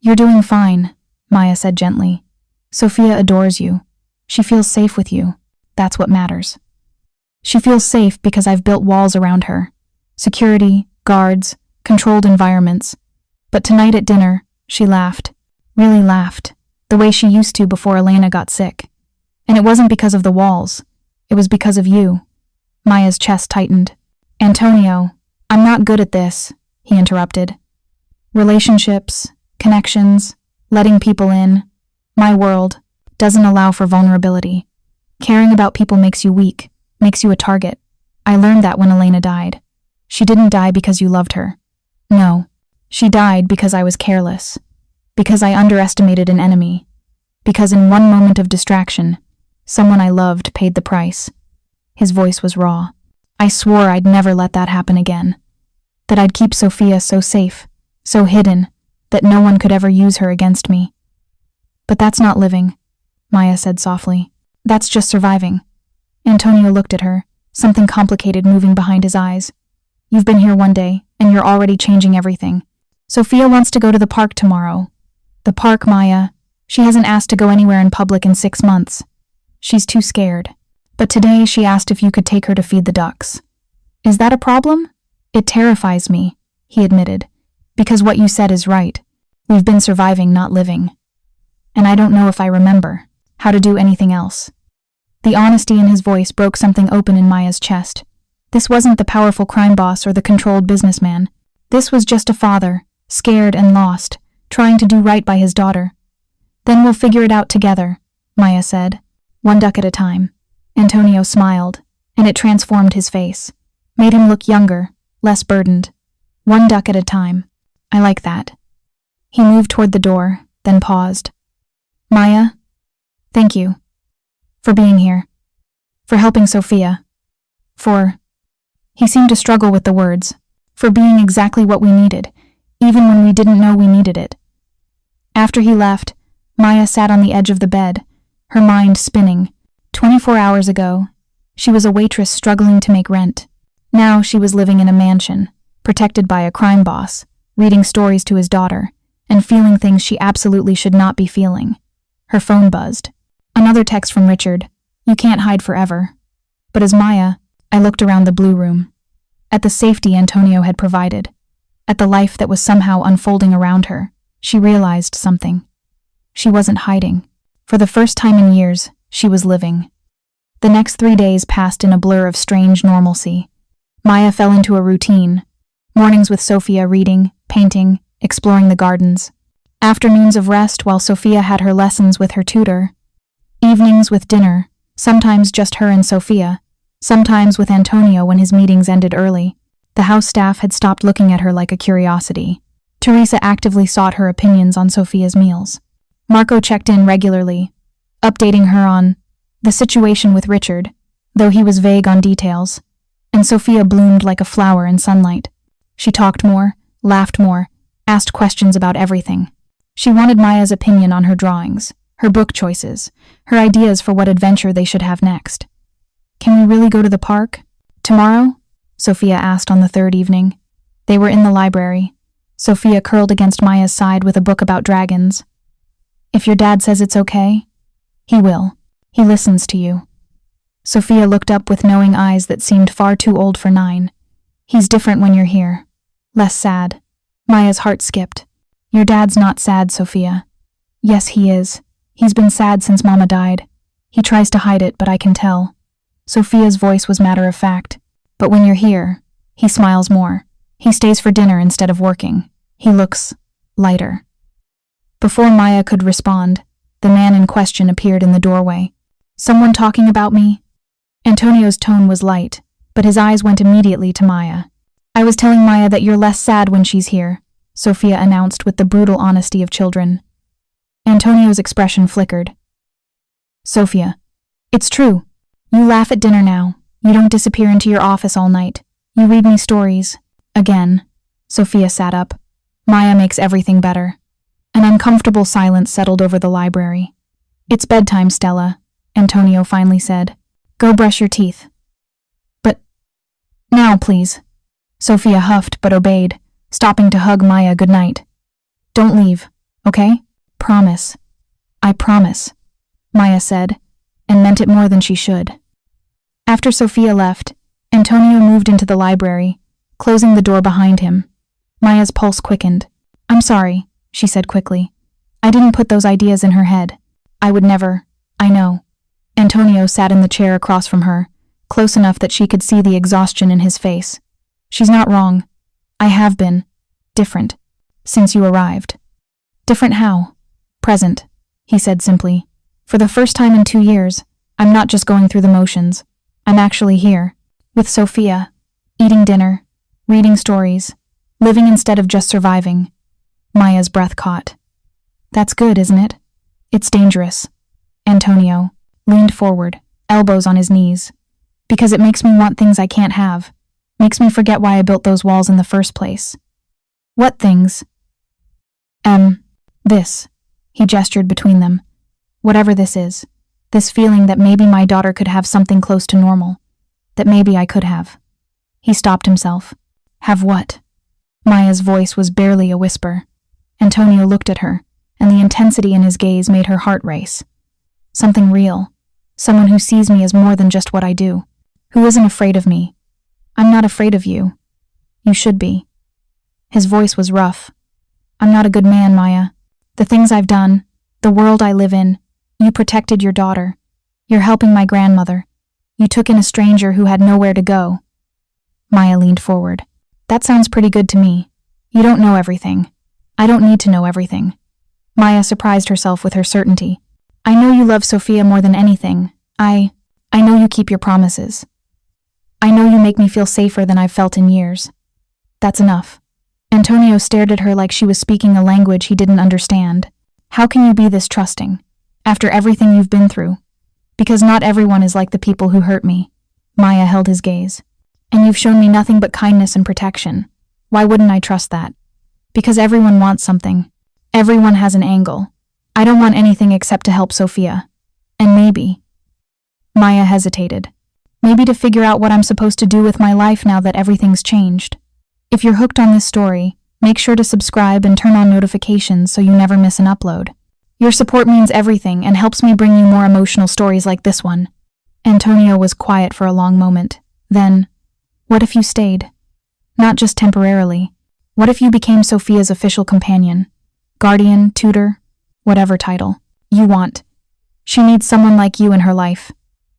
You're doing fine, Maya said gently. Sophia adores you. She feels safe with you. That's what matters. She feels safe because I've built walls around her. Security, guards, controlled environments. But tonight at dinner, she laughed. Really laughed. The way she used to before Elena got sick. And it wasn't because of the walls. It was because of you. Maya's chest tightened. Antonio, I'm not good at this, he interrupted. Relationships, connections, letting people in. My world doesn't allow for vulnerability. Caring about people makes you weak, makes you a target. I learned that when Elena died. She didn't die because you loved her. No, she died because I was careless. Because I underestimated an enemy. Because in one moment of distraction, someone I loved paid the price. His voice was raw. I swore I'd never let that happen again. That I'd keep Sophia so safe, so hidden, that no one could ever use her against me. But that's not living, Maya said softly. That's just surviving. Antonio looked at her, something complicated moving behind his eyes. You've been here one day, and you're already changing everything. Sophia wants to go to the park tomorrow. The park, Maya. She hasn't asked to go anywhere in public in 6 months. She's too scared. But today she asked if you could take her to feed the ducks. Is that a problem? It terrifies me, he admitted. Because what you said is right. We've been surviving, not living. And I don't know if I remember how to do anything else. The honesty in his voice broke something open in Maya's chest. This wasn't the powerful crime boss or the controlled businessman. This was just a father, scared and lost, trying to do right by his daughter. Then we'll figure it out together, Maya said. 1 duck at a time. Antonio smiled, and it transformed his face. Made him look younger, less burdened. 1 duck at a time. I like that. He moved toward the door, then paused. Maya, thank you. For being here. For helping Sophia. He seemed to struggle with the words. For being exactly what we needed, even when we didn't know we needed it. After he left, Maya sat on the edge of the bed, her mind spinning. 24 hours ago, she was a waitress struggling to make rent. Now she was living in a mansion, protected by a crime boss, reading stories to his daughter, and feeling things she absolutely should not be feeling. Her phone buzzed. Another text from Richard. You can't hide forever. But as Maya, I looked around the blue room. At the safety Antonio had provided. At the life that was somehow unfolding around her. She realized something. She wasn't hiding. For the first time in years, She was living. The next 3 days passed in a blur of strange normalcy. Maya fell into a routine. Mornings with Sophia reading, painting, exploring the gardens. Afternoons of rest while Sophia had her lessons with her tutor. Evenings with dinner, sometimes just her and Sophia, sometimes with Antonio when his meetings ended early. The house staff had stopped looking at her like a curiosity. Teresa actively sought her opinions on Sophia's meals. Marco checked in regularly, updating her on the situation with Richard, though he was vague on details. And Sophia bloomed like a flower in sunlight. She talked more, laughed more, asked questions about everything. She wanted Maya's opinion on her drawings, her book choices, her ideas for what adventure they should have next. "Can we really go to the park? Tomorrow?" Sophia asked on the third evening. They were in the library. Sophia curled against Maya's side with a book about dragons. "If your dad says it's okay?" "He will. He listens to you." Sophia looked up with knowing eyes that seemed far too old for 9. "He's different when you're here. Less sad." Maya's heart skipped. "Your dad's not sad, Sophia." "Yes, he is. He's been sad since Mama died. He tries to hide it, but I can tell." Sophia's voice was matter of fact. "But when you're here, he smiles more. He stays for dinner instead of working. He looks lighter." Before Maya could respond, the man in question appeared in the doorway. "Someone talking about me?" Antonio's tone was light, but his eyes went immediately to Maya. "I was telling Maya that you're less sad when she's here," Sophia announced with the brutal honesty of children. Antonio's expression flickered. "Sophia, it's true. You laugh at dinner now. You don't disappear into your office all night. You read me stories." Again, Sophia sat up. Maya makes everything better. An uncomfortable silence settled over the library. "It's bedtime, Stella," Antonio finally said. "Go brush your teeth." "But now, please." Sophia huffed but obeyed, stopping to hug Maya goodnight. "Don't leave, okay? Promise." "I promise," Maya said, and meant it more than she should. After Sophia left, Antonio moved into the library, closing the door behind him. Maya's pulse quickened. "I'm sorry," she said quickly. "I didn't put those ideas in her head. I would never. I know." Antonio sat in the chair across from her, close enough that she could see the exhaustion in his face. "She's not wrong. I have been. Different. Since you arrived." "Different how?" "Present," he said simply. "For the first time in 2 years, I'm not just going through the motions. I'm actually here. With Sophia. Eating dinner. Reading stories. Living instead of just surviving." Maya's breath caught. "That's good, isn't it?" "It's dangerous." Antonio leaned forward, elbows on his knees. "Because it makes me want things I can't have. Makes me forget why I built those walls in the first place." "What things?" This." He gestured between them. "Whatever this is. This feeling that maybe my daughter could have something close to normal. That maybe I could have." He stopped himself. "Have what?" Maya's voice was barely a whisper. Antonio looked at her, and the intensity in his gaze made her heart race. "Something real. Someone who sees me as more than just what I do. Who isn't afraid of me. I'm not afraid of you. You should be." His voice was rough. "I'm not a good man, Maya. The things I've done, the world I live in, you protected your daughter. You're helping my grandmother. You took in a stranger who had nowhere to go." Maya leaned forward. "That sounds pretty good to me. You don't know everything. I don't need to know everything." Maya surprised herself with her certainty. "I know you love Sophia more than anything. I know you keep your promises. I know you make me feel safer than I've felt in years. That's enough." Antonio stared at her like she was speaking a language he didn't understand. "How can you be this trusting? After everything you've been through? Because not everyone is like the people who hurt me." Maya held his gaze. "And you've shown me nothing but kindness and protection. Why wouldn't I trust that? Because everyone wants something. Everyone has an angle. I don't want anything except to help Sophia. And maybe..." Maya hesitated. "Maybe to figure out what I'm supposed to do with my life now that everything's changed. If you're hooked on this story, make sure to subscribe and turn on notifications so you never miss an upload. Your support means everything and helps me bring you more emotional stories like this one." Antonio was quiet for a long moment. Then, "What if you stayed? Not just temporarily. What if you became Sophia's official companion? Guardian, tutor, whatever title you want." She needs someone like you in her life.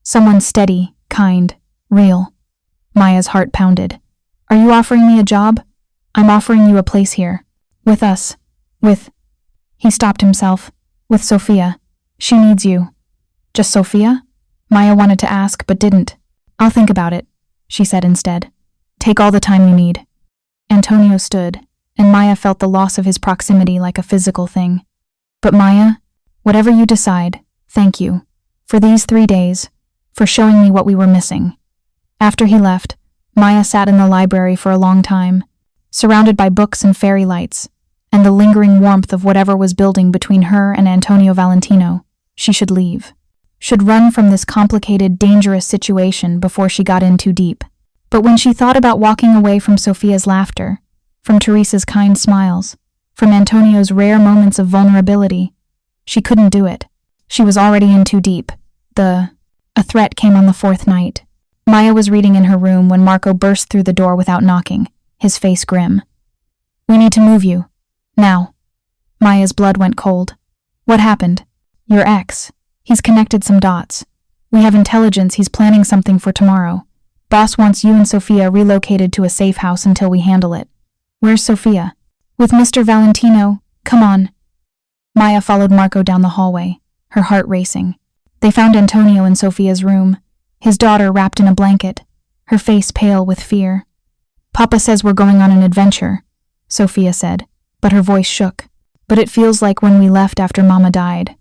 Someone steady, kind, real. Maya's heart pounded. Are you offering me a job? I'm offering you a place here. With us. He stopped himself. With Sophia. She needs you. Just Sophia? Maya wanted to ask, but didn't. I'll think about it, she said instead. Take all the time you need. Antonio stood, and Maya felt the loss of his proximity like a physical thing. But Maya, whatever you decide, thank you. For these 3 days, for showing me what we were missing. After he left, Maya sat in the library for a long time, surrounded by books and fairy lights, and the lingering warmth of whatever was building between her and Antonio Valentino. She should leave. Should run from this complicated, dangerous situation before she got in too deep. But when she thought about walking away from Sophia's laughter, from Teresa's kind smiles, from Antonio's rare moments of vulnerability, she couldn't do it. She was already in too deep. A threat came on the 4th night. Maya was reading in her room when Marco burst through the door without knocking, his face grim. We need to move you. Now. Maya's blood went cold. What happened? Your ex. He's connected some dots. We have intelligence he's planning something for tomorrow. Boss wants you and Sophia relocated to a safe house until we handle it. Where's Sophia? With Mr. Valentino. Come on. Maya followed Marco down the hallway, her heart racing. They found Antonio in Sophia's room, his daughter wrapped in a blanket, her face pale with fear. Papa says we're going on an adventure, Sophia said, but her voice shook. But it feels like when we left after Mama died.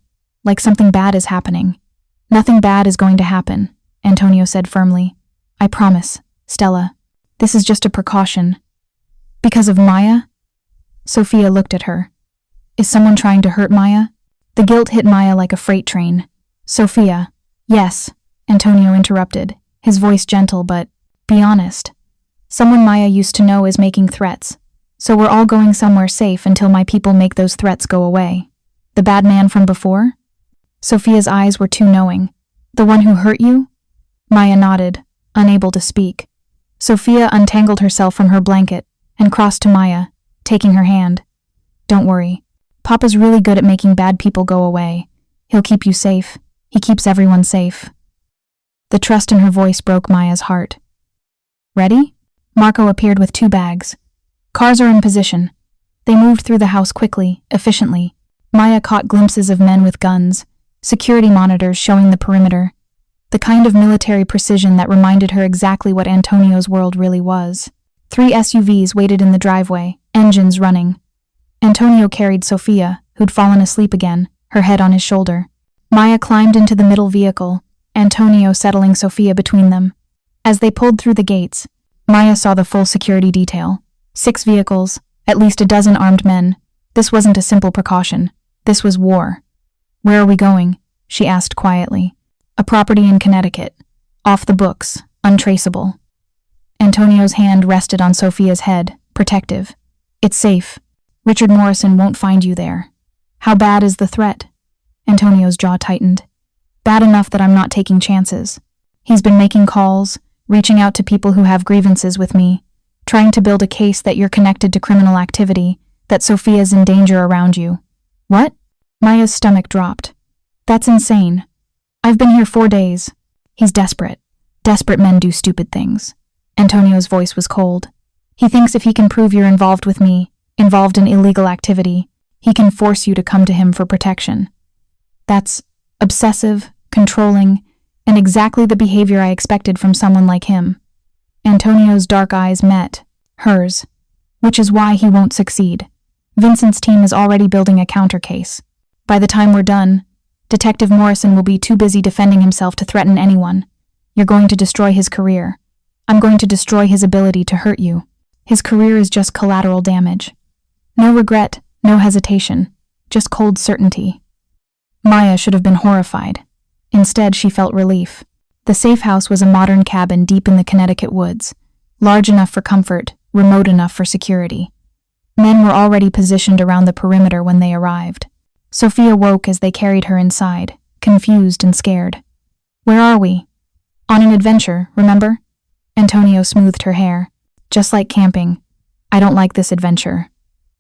Like something bad is happening. Nothing bad is going to happen, Antonio said firmly. I promise, Stella. This is just a precaution. Because of Maya? Sophia looked at her. Is someone trying to hurt Maya? The guilt hit Maya like a freight train. Sophia. Yes, Antonio interrupted, his voice gentle but, be honest. Someone Maya used to know is making threats. So we're all going somewhere safe until my people make those threats go away. The bad man from before? Sophia's eyes were too knowing. The one who hurt you? Maya nodded, unable to speak. Sophia untangled herself from her blanket and crossed to Maya, taking her hand. Don't worry. Papa's really good at making bad people go away. He'll keep you safe. He keeps everyone safe. The trust in her voice broke Maya's heart. Ready? Marco appeared with 2 bags. Cars are in position. They moved through the house quickly, efficiently. Maya caught glimpses of men with guns, security monitors showing the perimeter, the kind of military precision that reminded her exactly what Antonio's world really was. 3 SUVs waited in the driveway, engines running. Antonio carried Sophia, who'd fallen asleep again, her head on his shoulder. Maya climbed into the middle vehicle, Antonio settling Sophia between them. As they pulled through the gates, Maya saw the full security detail. 6 vehicles, at least a dozen armed men. This wasn't a simple precaution. This was war. Where are we going? She asked quietly. A property in Connecticut. Off the books, untraceable. Antonio's hand rested on Sophia's head, protective. It's safe. Richard Morrison won't find you there. How bad is the threat? Antonio's jaw tightened. Bad enough that I'm not taking chances. He's been making calls, reaching out to people who have grievances with me, trying to build a case that you're connected to criminal activity, that Sophia's in danger around you. What? Maya's stomach dropped. That's insane. I've been here 4 days. He's desperate. Desperate men do stupid things. Antonio's voice was cold. He thinks if he can prove you're involved with me, involved in illegal activity, he can force you to come to him for protection. That's obsessive, controlling, and exactly the behavior I expected from someone like him. Antonio's dark eyes met hers, which is why he won't succeed. Vincent's team is already building a counter case. By the time we're done, Detective Morrison will be too busy defending himself to threaten anyone. You're going to destroy his career. I'm going to destroy his ability to hurt you. His career is just collateral damage. No regret, no hesitation, just cold certainty. Maya should have been horrified. Instead, she felt relief. The safe house was a modern cabin deep in the Connecticut woods, large enough for comfort, remote enough for security. Men were already positioned around the perimeter when they arrived. Sophia woke as they carried her inside, confused and scared. Where are we? On an adventure, remember? Antonio smoothed her hair. Just like camping. I don't like this adventure.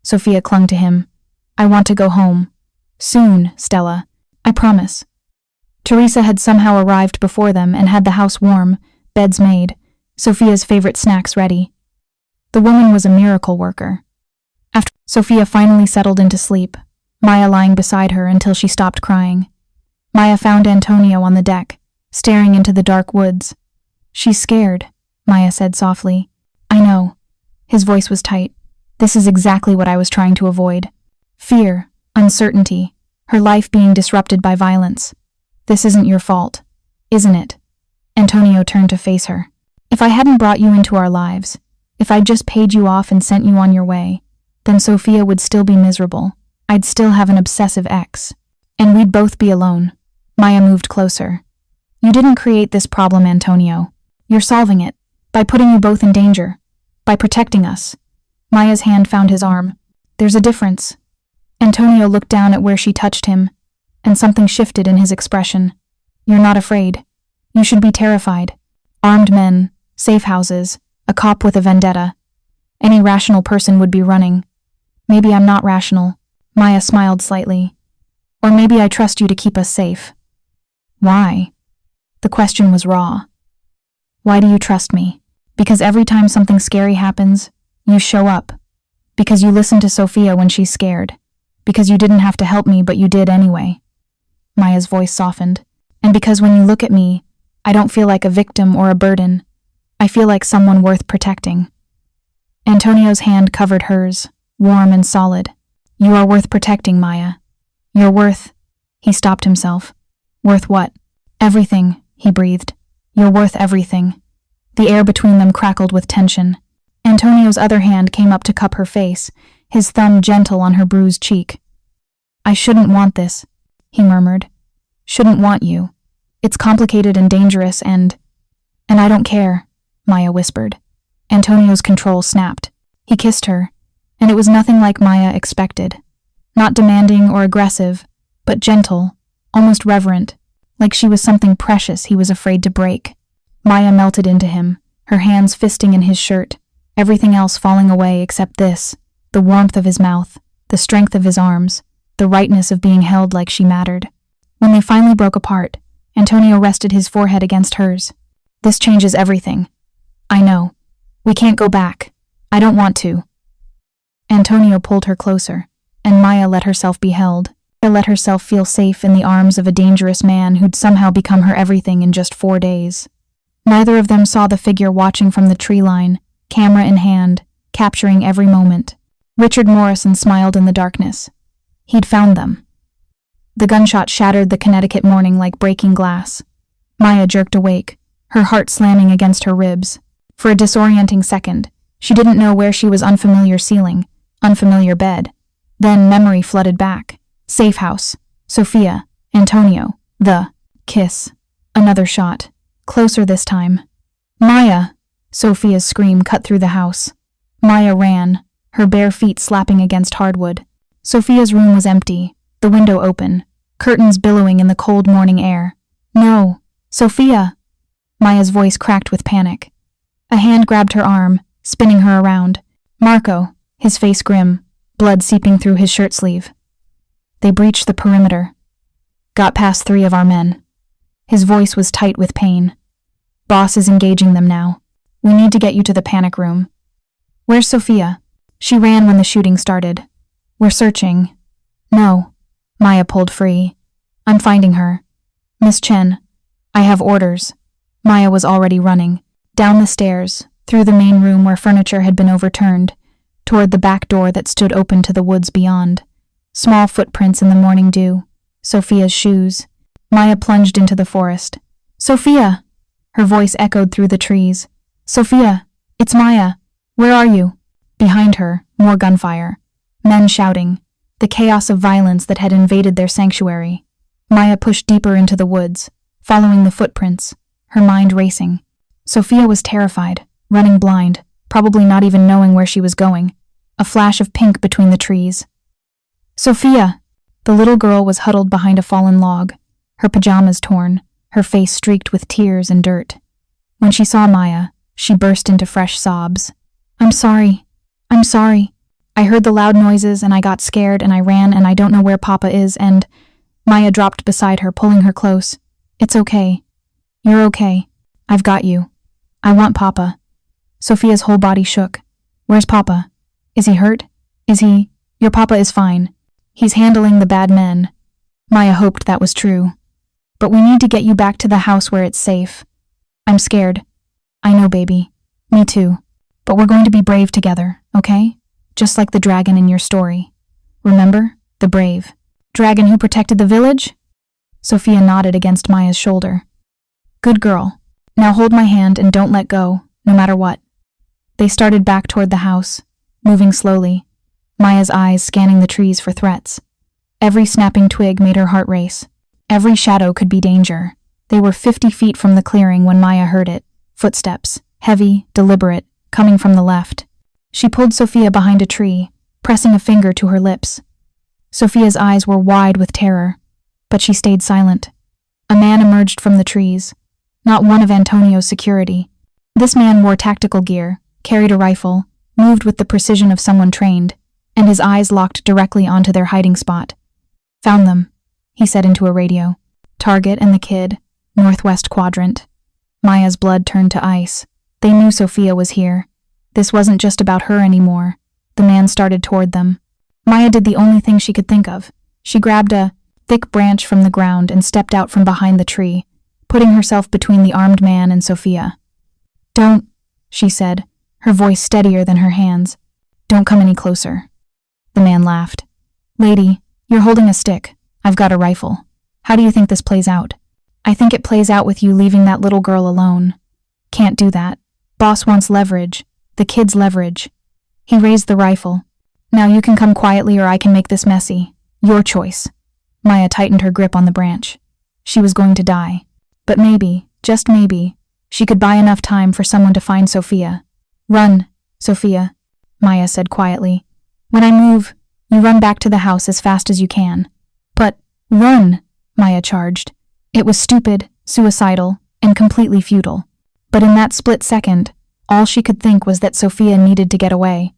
Sophia clung to him. I want to go home. Soon, Stella. I promise. Teresa had somehow arrived before them and had the house warm, beds made, Sophia's favorite snacks ready. The woman was a miracle worker. After Sophia finally settled into sleep, Maya lying beside her until she stopped crying. Maya found Antonio on the deck, staring into the dark woods. "She's scared," Maya said softly. "I know." His voice was tight. "This is exactly what I was trying to avoid. Fear, uncertainty, her life being disrupted by violence. This isn't your fault, isn't it?" Antonio turned to face her. "If I hadn't brought you into our lives, if I'd just paid you off and sent you on your way, then Sophia would still be miserable. I'd still have an obsessive ex. And we'd both be alone." Maya moved closer. "You didn't create this problem, Antonio. You're solving it, by putting you both in danger, by protecting us." Maya's hand found his arm. "There's a difference." Antonio looked down at where she touched him, and something shifted in his expression. "You're not afraid. You should be terrified. Armed men, safe houses, a cop with a vendetta. Any rational person would be running. Maybe I'm not rational." Maya smiled slightly. "Or maybe I trust you to keep us safe." "Why?" The question was raw. "Why do you trust me? Because every time something scary happens, you show up. Because you listen to Sophia when she's scared. Because you didn't have to help me, but you did anyway." Maya's voice softened. "And because when you look at me, I don't feel like a victim or a burden. I feel like someone worth protecting." Antonio's hand covered hers, warm and solid. "You are worth protecting, Maya. You're worth—" He stopped himself. "Worth what?" "Everything," he breathed. "You're worth everything." The air between them crackled with tension. Antonio's other hand came up to cup her face, his thumb gentle on her bruised cheek. "I shouldn't want this," he murmured. "Shouldn't want you. It's complicated and dangerous and I don't care," Maya whispered. Antonio's control snapped. He kissed her, and it was nothing like Maya expected. Not demanding or aggressive, but gentle, almost reverent, like she was something precious he was afraid to break. Maya melted into him, her hands fisting in his shirt, everything else falling away except this, the warmth of his mouth, the strength of his arms, the rightness of being held like she mattered. When they finally broke apart, Antonio rested his forehead against hers. "This changes everything. I know. We can't go back. I don't want to." Antonio pulled her closer, and Maya let herself be held. Let herself feel safe in the arms of a dangerous man who'd somehow become her everything in just 4 days. Neither of them saw the figure watching from the tree line, camera in hand, capturing every moment. Richard Morrison smiled in the darkness. He'd found them. The gunshot shattered the Connecticut morning like breaking glass. Maya jerked awake, her heart slamming against her ribs. For a disorienting second, she didn't know where she was. Unfamiliar ceiling, unfamiliar bed. Then memory flooded back. Safe house, Sophia, Antonio, the kiss. Another shot, closer this time. "Maya!" Sophia's scream cut through the house. Maya ran, her bare feet slapping against hardwood. Sophia's room was empty, the window open, curtains billowing in the cold morning air. "No, Sophia!" Maya's voice cracked with panic. A hand grabbed her arm, spinning her around. Marco, his face grim, blood seeping through his shirt sleeve. "They breached the perimeter. Got past 3 of our men." His voice was tight with pain. "Boss is engaging them now. We need to get you to the panic room." "Where's Sophia?" "She ran when the shooting started. We're searching." "No." Maya pulled free. "I'm finding her. Miss Chen, I have orders." Maya was already running. Down the stairs, through the main room where furniture had been overturned, toward the back door that stood open to the woods beyond. Small footprints in the morning dew. Sophia's shoes. Maya plunged into the forest. "Sophia!" Her voice echoed through the trees. "Sophia! It's Maya! Where are you?" Behind her, more gunfire. Men shouting. The chaos of violence that had invaded their sanctuary. Maya pushed deeper into the woods, following the footprints, her mind racing. Sophia was terrified, running blind, probably not even knowing where she was going. A flash of pink between the trees. "Sophia!" The little girl was huddled behind a fallen log, her pajamas torn, her face streaked with tears and dirt. When she saw Maya, she burst into fresh sobs. I'm sorry. I heard the loud noises and I got scared and I ran and I don't know where Papa is and..." Maya dropped beside her, pulling her close. It's okay. You're okay. I've got you. I want Papa. Sophia's whole body shook. Where's Papa? Is he hurt? Your Papa is fine. He's handling the bad men. Maya hoped that was true. But we need to get you back to the house where it's safe. I'm scared. I know, baby. Me too. But we're going to be brave together, okay? Just like the dragon in your story. Remember? The brave dragon who protected the village? Sophia nodded against Maya's shoulder. Good girl. Now hold my hand and don't let go, no matter what. They started back toward the house, moving slowly, Maya's eyes scanning the trees for threats. Every snapping twig made her heart race. Every shadow could be danger. They were 50 feet from the clearing when Maya heard it. Footsteps, heavy, deliberate, coming from the left. She pulled Sophia behind a tree, pressing a finger to her lips. Sophia's eyes were wide with terror, but she stayed silent. A man emerged from the trees, not one of Antonio's security. This man wore tactical gear, carried a rifle, moved with the precision of someone trained, and his eyes locked directly onto their hiding spot. Found them, he said into a radio. Target and the kid, northwest quadrant. Maya's blood turned to ice. They knew Sophia was here. This wasn't just about her anymore. The man started toward them. Maya did the only thing she could think of. She grabbed a thick branch from the ground and stepped out from behind the tree, putting herself between the armed man and Sophia. Don't, she said, her voice steadier than her hands. Don't come any closer. The man laughed. Lady, you're holding a stick. I've got a rifle. How do you think this plays out? I think it plays out with you leaving that little girl alone. Can't do that. Boss wants leverage. The kid's leverage. He raised the rifle. Now you can come quietly or I can make this messy. Your choice. Maya tightened her grip on the branch. She was going to die. But maybe, just maybe, she could buy enough time for someone to find Sophia. Run, Sophia, Maya said quietly. When I move, you run back to the house as fast as you can. But, run, Maya charged. It was stupid, suicidal, and completely futile. But in that split second, all she could think was that Sophia needed to get away.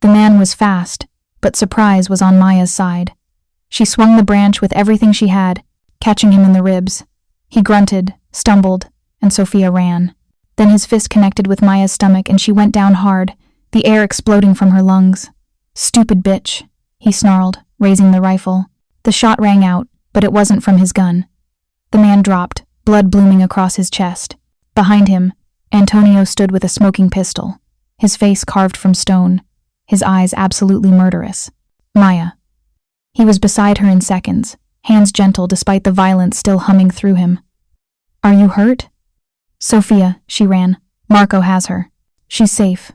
The man was fast, but surprise was on Maya's side. She swung the branch with everything she had, catching him in the ribs. He grunted, stumbled, and Sophia ran. Then his fist connected with Maya's stomach and she went down hard, the air exploding from her lungs. Stupid bitch, he snarled, raising the rifle. The shot rang out, but it wasn't from his gun. The man dropped, blood blooming across his chest. Behind him, Antonio stood with a smoking pistol, his face carved from stone, his eyes absolutely murderous. Maya. He was beside her in seconds, hands gentle despite the violence still humming through him. Are you hurt? Sophia, she ran. Marco has her. She's safe.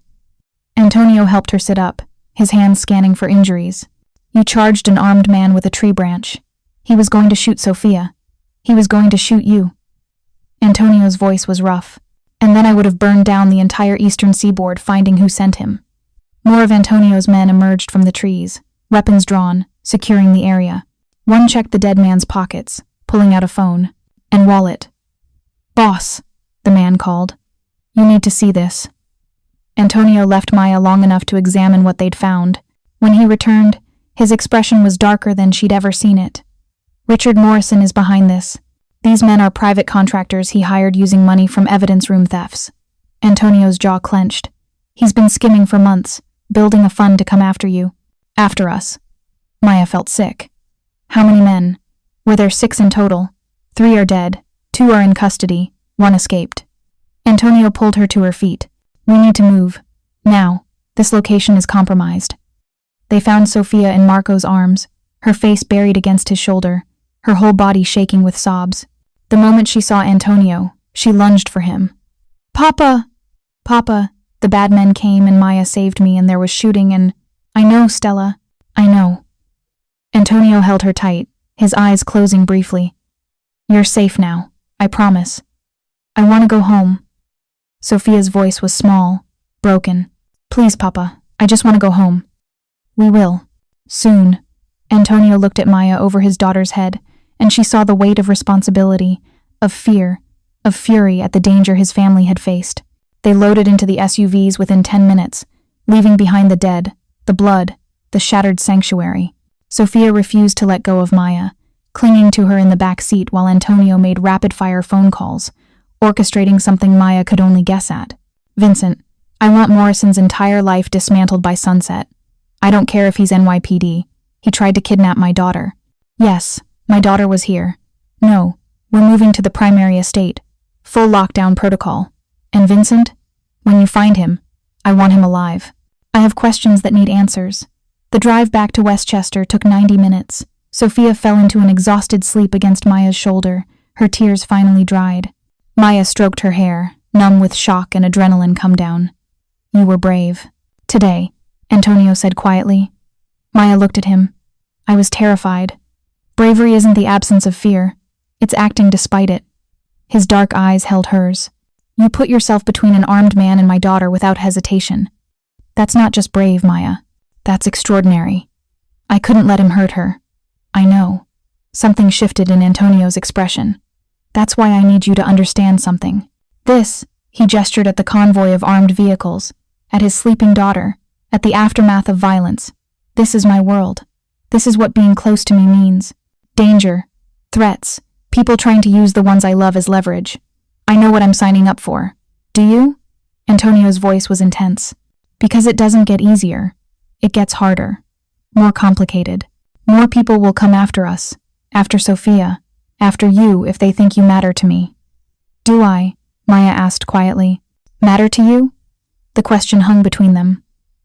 Antonio helped her sit up, his hands scanning for injuries. You charged an armed man with a tree branch. He was going to shoot Sophia. He was going to shoot you. Antonio's voice was rough. And then I would have burned down the entire eastern seaboard finding who sent him. More of Antonio's men emerged from the trees, weapons drawn, securing the area. One checked the dead man's pockets, pulling out a phone and wallet. Boss, the man called. You need to see this. Antonio left Maya long enough to examine what they'd found. When he returned, his expression was darker than she'd ever seen it. Richard Morrison is behind this. These men are private contractors he hired using money from evidence room thefts. Antonio's jaw clenched. He's been skimming for months, building a fund to come after you. After us. Maya felt sick. How many men? Were there 6 in total? 3 are dead, 2 are in custody, 1 escaped. Antonio pulled her to her feet. We need to move. Now. This location is compromised. They found Sophia in Marco's arms, her face buried against his shoulder, her whole body shaking with sobs. The moment she saw Antonio, she lunged for him. Papa! Papa! The bad men came and Maya saved me and there was shooting and... I know, Stella. I know. Antonio held her tight, his eyes closing briefly. You're safe now. I promise. I want to go home. Sophia's voice was small, broken. Please, Papa. I just want to go home. We will. Soon. Antonio looked at Maya over his daughter's head, and she saw the weight of responsibility, of fear, of fury at the danger his family had faced. They loaded into the SUVs within 10 minutes, leaving behind the dead, the blood, the shattered sanctuary. Sophia refused to let go of Maya, clinging to her in the back seat while Antonio made rapid-fire phone calls, orchestrating something Maya could only guess at. Vincent, I want Morrison's entire life dismantled by sunset. I don't care if he's NYPD. He tried to kidnap my daughter. Yes, my daughter was here. No, we're moving to the primary estate. Full lockdown protocol. And Vincent, when you find him, I want him alive. I have questions that need answers. The drive back to Westchester took 90 minutes. Sophia fell into an exhausted sleep against Maya's shoulder, her tears finally dried. Maya stroked her hair, numb with shock and adrenaline come down. You were brave. Today, Antonio said quietly. Maya looked at him. I was terrified. Bravery isn't the absence of fear. It's acting despite it. His dark eyes held hers. You put yourself between an armed man and my daughter without hesitation. That's not just brave, Maya. That's extraordinary. I couldn't let him hurt her. I know. Something shifted in Antonio's expression. That's why I need you to understand something. This, he gestured at the convoy of armed vehicles, at his sleeping daughter, at the aftermath of violence. This is my world. This is what being close to me means. Danger, threats, people trying to use the ones I love as leverage. I know what I'm signing up for. Do you? Antonio's voice was intense. Because it doesn't get easier. It gets harder. More complicated. More people will come after us. After Sophia. After you if they think you matter to me. Do I? Maya asked quietly. Matter to you? The question hung between them.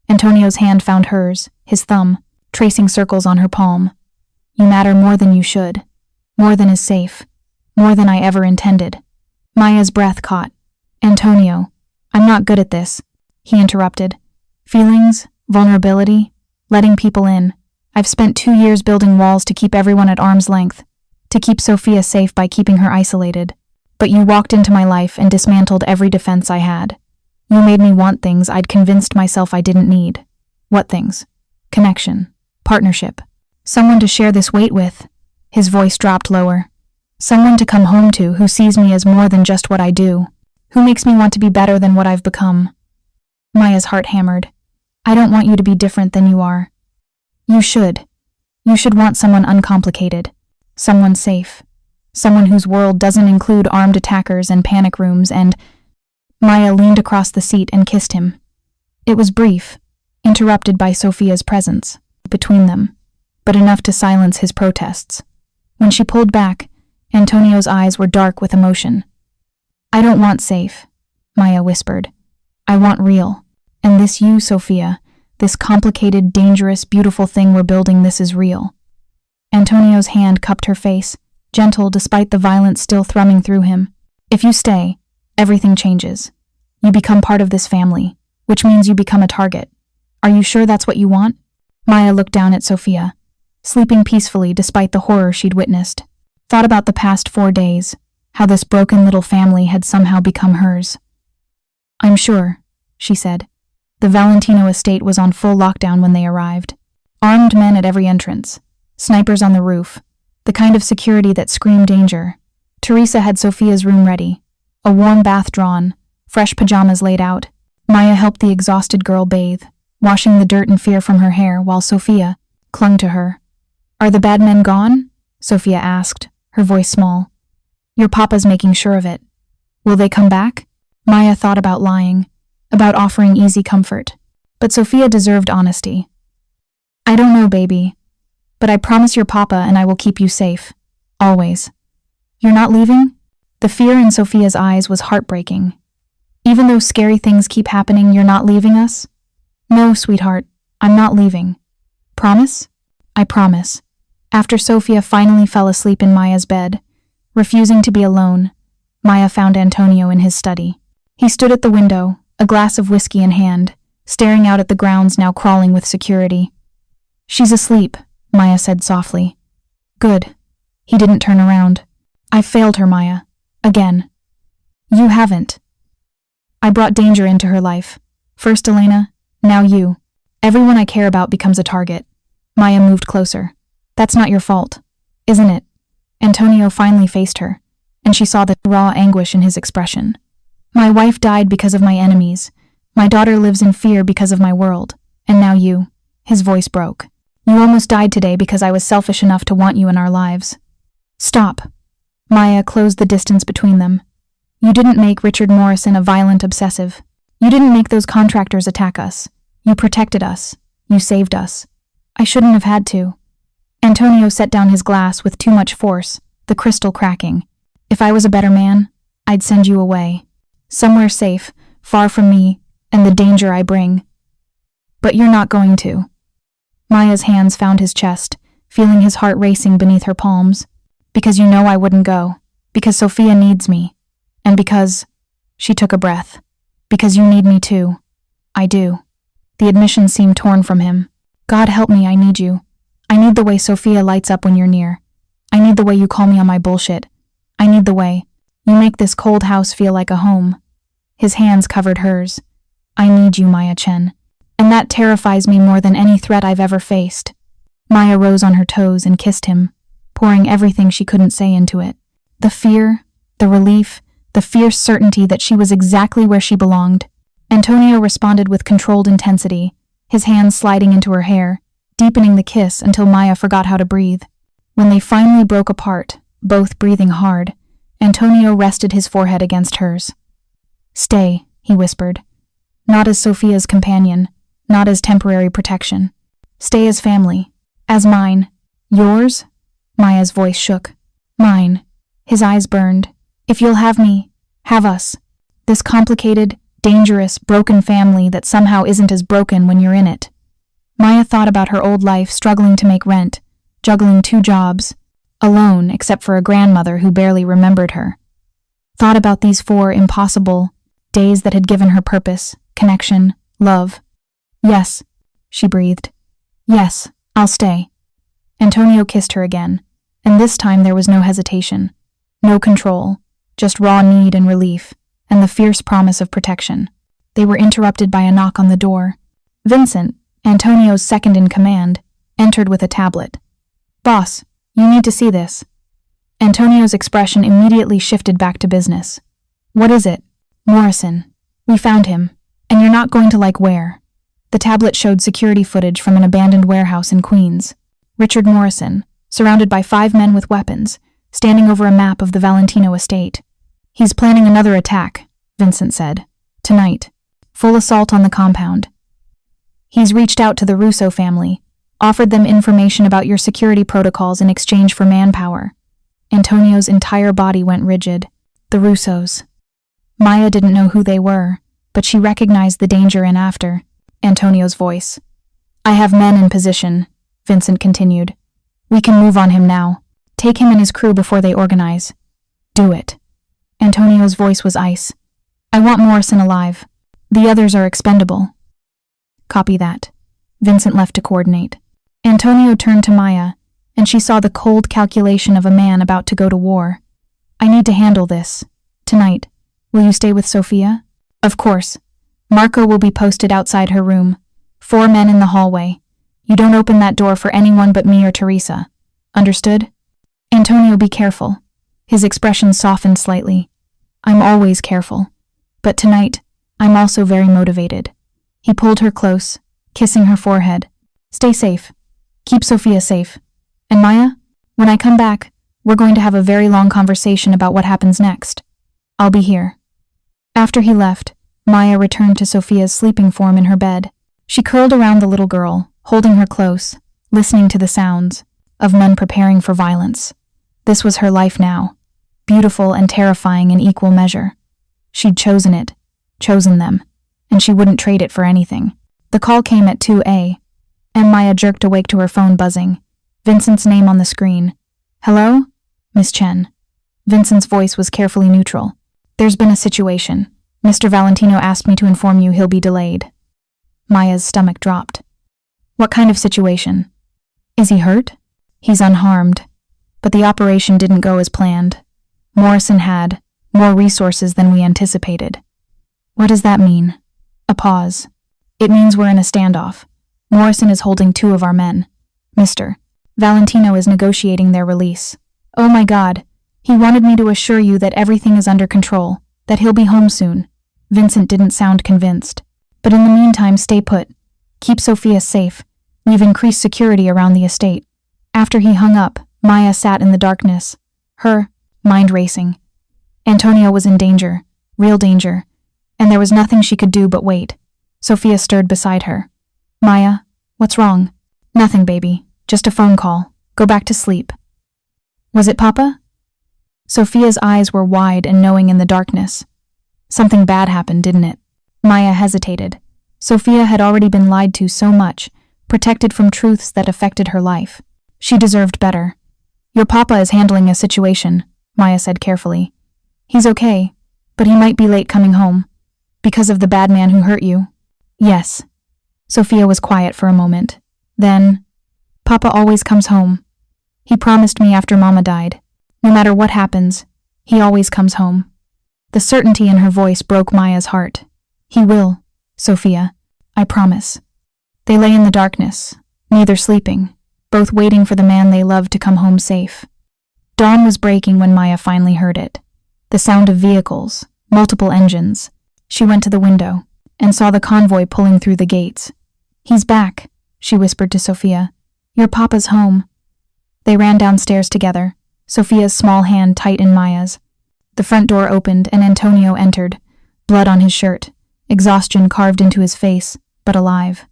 Antonio's hand found hers, his thumb, tracing circles on her palm. You matter more than you should. More than is safe. More than I ever intended. Maya's breath caught. Antonio, I'm not good at this, he interrupted. Feelings, vulnerability, letting people in. I've spent 2 years building walls to keep everyone at arm's length, to keep Sophia safe by keeping her isolated. But you walked into my life and dismantled every defense I had. You made me want things I'd convinced myself I didn't need. What things? Connection. Partnership. Someone to share this weight with. His voice dropped lower. Someone to come home to who sees me as more than just what I do. Who makes me want to be better than what I've become. Maya's heart hammered. I don't want you to be different than you are. You should. You should want someone uncomplicated. Someone safe. Someone whose world doesn't include armed attackers and panic rooms and... Maya leaned across the seat and kissed him. It was brief, interrupted by Sophia's presence between them, but enough to silence his protests. When she pulled back, Antonio's eyes were dark with emotion. I don't want safe, Maya whispered. I want real. And this you, Sophia, this complicated, dangerous, beautiful thing we're building, this is real. Antonio's hand cupped her face, gentle despite the violence still thrumming through him. If you stay, everything changes. You become part of this family, which means you become a target. Are you sure that's what you want? Maya looked down at Sophia, sleeping peacefully despite the horror she'd witnessed. Thought about the past 4 days, how this broken little family had somehow become hers. I'm sure, she said. The Valentino estate was on full lockdown when they arrived. Armed men at every entrance, snipers on the roof, the kind of security that screamed danger. Teresa had Sophia's room ready, a warm bath drawn, fresh pajamas laid out. Maya helped the exhausted girl bathe, washing the dirt and fear from her hair while Sophia clung to her. Are the bad men gone? Sophia asked, her voice small. Your papa's making sure of it. Will they come back? Maya thought about lying, about offering easy comfort. But Sophia deserved honesty. I don't know, baby. But I promise your papa and I will keep you safe. Always. You're not leaving? The fear in Sophia's eyes was heartbreaking. Even though scary things keep happening, you're not leaving us? No, sweetheart, I'm not leaving. Promise? I promise. After Sophia finally fell asleep in Maya's bed, refusing to be alone, Maya found Antonio in his study. He stood at the window, a glass of whiskey in hand, staring out at the grounds now crawling with security. She's asleep, Maya said softly. Good. He didn't turn around. I failed her, Maya. Again. You haven't. I brought danger into her life. First Elena, now you. Everyone I care about becomes a target. Maya moved closer. That's not your fault, isn't it? Antonio finally faced her, and she saw the raw anguish in his expression. My wife died because of my enemies. My daughter lives in fear because of my world. And now you. His voice broke. You almost died today because I was selfish enough to want you in our lives. Stop. Maya closed the distance between them. You didn't make Richard Morrison a violent obsessive. You didn't make those contractors attack us. You protected us. You saved us. I shouldn't have had to. Antonio set down his glass with too much force, the crystal cracking. If I was a better man, I'd send you away. Somewhere safe, far from me, and the danger I bring. But you're not going to. Maya's hands found his chest, feeling his heart racing beneath her palms. Because you know I wouldn't go. Because Sophia needs me. And because... She took a breath. Because you need me too. I do. The admission seemed torn from him. God help me, I need you. I need the way Sophia lights up when you're near. I need the way you call me on my bullshit. I need the way you make this cold house feel like a home. His hands covered hers. I need you, Maya Chen. And that terrifies me more than any threat I've ever faced. Maya rose on her toes and kissed him, pouring everything she couldn't say into it. The fear, the relief, the fierce certainty that she was exactly where she belonged. Antonio responded with controlled intensity, his hands sliding into her hair, deepening the kiss until Maya forgot how to breathe. When they finally broke apart, both breathing hard, Antonio rested his forehead against hers. Stay, he whispered. Not as Sophia's companion, not as temporary protection. Stay as family. As mine. Yours? Maya's voice shook. Mine. His eyes burned. If you'll have me, have us. This complicated, dangerous, broken family that somehow isn't as broken when you're in it. Maya thought about her old life struggling to make rent, juggling 2 jobs, alone except for a grandmother who barely remembered her. Thought about these 4 impossible days that had given her purpose, connection, love. Yes, she breathed. Yes, I'll stay. Antonio kissed her again, and this time there was no hesitation, no control, just raw need and relief, and the fierce promise of protection. They were interrupted by a knock on the door. Vincent, Antonio's second in command, entered with a tablet. Boss, you need to see this. Antonio's expression immediately shifted back to business. What is it? Morrison. We found him, and you're not going to like where. The tablet showed security footage from an abandoned warehouse in Queens. Richard Morrison, surrounded by 5 men with weapons, standing over a map of the Valentino estate. He's planning another attack, Vincent said. Tonight. Full assault on the compound. He's reached out to the Russo family, offered them information about your security protocols in exchange for manpower. Antonio's entire body went rigid. The Russos. Maya didn't know who they were, but she recognized the danger in after Antonio's voice. I have men in position, Vincent continued. We can move on him now. Take him and his crew before they organize. Do it. Antonio's voice was ice. I want Morrison alive. The others are expendable. Copy that. Vincent left to coordinate. Antonio turned to Maya, and she saw the cold calculation of a man about to go to war. I need to handle this. Tonight. Will you stay with Sophia? Of course. Marco will be posted outside her room. 4 men in the hallway. You don't open that door for anyone but me or Teresa. Understood? Antonio, be careful. His expression softened slightly. I'm always careful. But tonight, I'm also very motivated. He pulled her close, kissing her forehead. Stay safe. Keep Sophia safe. And Maya, when I come back, we're going to have a very long conversation about what happens next. I'll be here. After he left, Maya returned to Sophia's sleeping form in her bed. She curled around the little girl, holding her close, listening to the sounds of men preparing for violence. This was her life now, beautiful and terrifying in equal measure. She'd chosen it, chosen them, and she wouldn't trade it for anything. The call came at 2 and Maya jerked awake to her phone buzzing. Vincent's name on the screen. Hello? Miss Chen. Vincent's voice was carefully neutral. There's been a situation. Mr. Valentino asked me to inform you he'll be delayed. Maya's stomach dropped. What kind of situation? Is he hurt? He's unharmed. But the operation didn't go as planned. Morrison had more resources than we anticipated. What does that mean? A pause. It means we're in a standoff. Morrison is holding 2 of our men. Mr. Valentino is negotiating their release. Oh my God. He wanted me to assure you that everything is under control, that he'll be home soon. Vincent didn't sound convinced. But in the meantime, stay put. Keep Sophia safe. We've increased security around the estate. After he hung up, Maya sat in the darkness, Her mind racing. Antonio was in danger, real danger, and there was nothing she could do but wait. Sophia stirred beside her. Maya, what's wrong? Nothing, baby. Just a phone call. Go back to sleep. Was it Papa? Sophia's eyes were wide and knowing in the darkness. Something bad happened, didn't it? Maya hesitated. Sophia had already been lied to so much, protected from truths that affected her life. She deserved better. Your Papa is handling a situation, Maya said carefully. He's okay, but he might be late coming home. Because of the bad man who hurt you. Yes. Sophia was quiet for a moment. Then, Papa always comes home. He promised me after Mama died. No matter what happens, he always comes home. The certainty in her voice broke Maya's heart. He will, Sophia. I promise. They lay in the darkness, neither sleeping, both waiting for the man they loved to come home safe. Dawn was breaking when Maya finally heard it. The sound of vehicles, multiple engines. She went to the window and saw the convoy pulling through the gates. He's back, she whispered to Sophia. Your Papa's home. They ran downstairs together, Sophia's small hand tight in Maya's. The front door opened and Antonio entered, blood on his shirt, exhaustion carved into his face, but alive.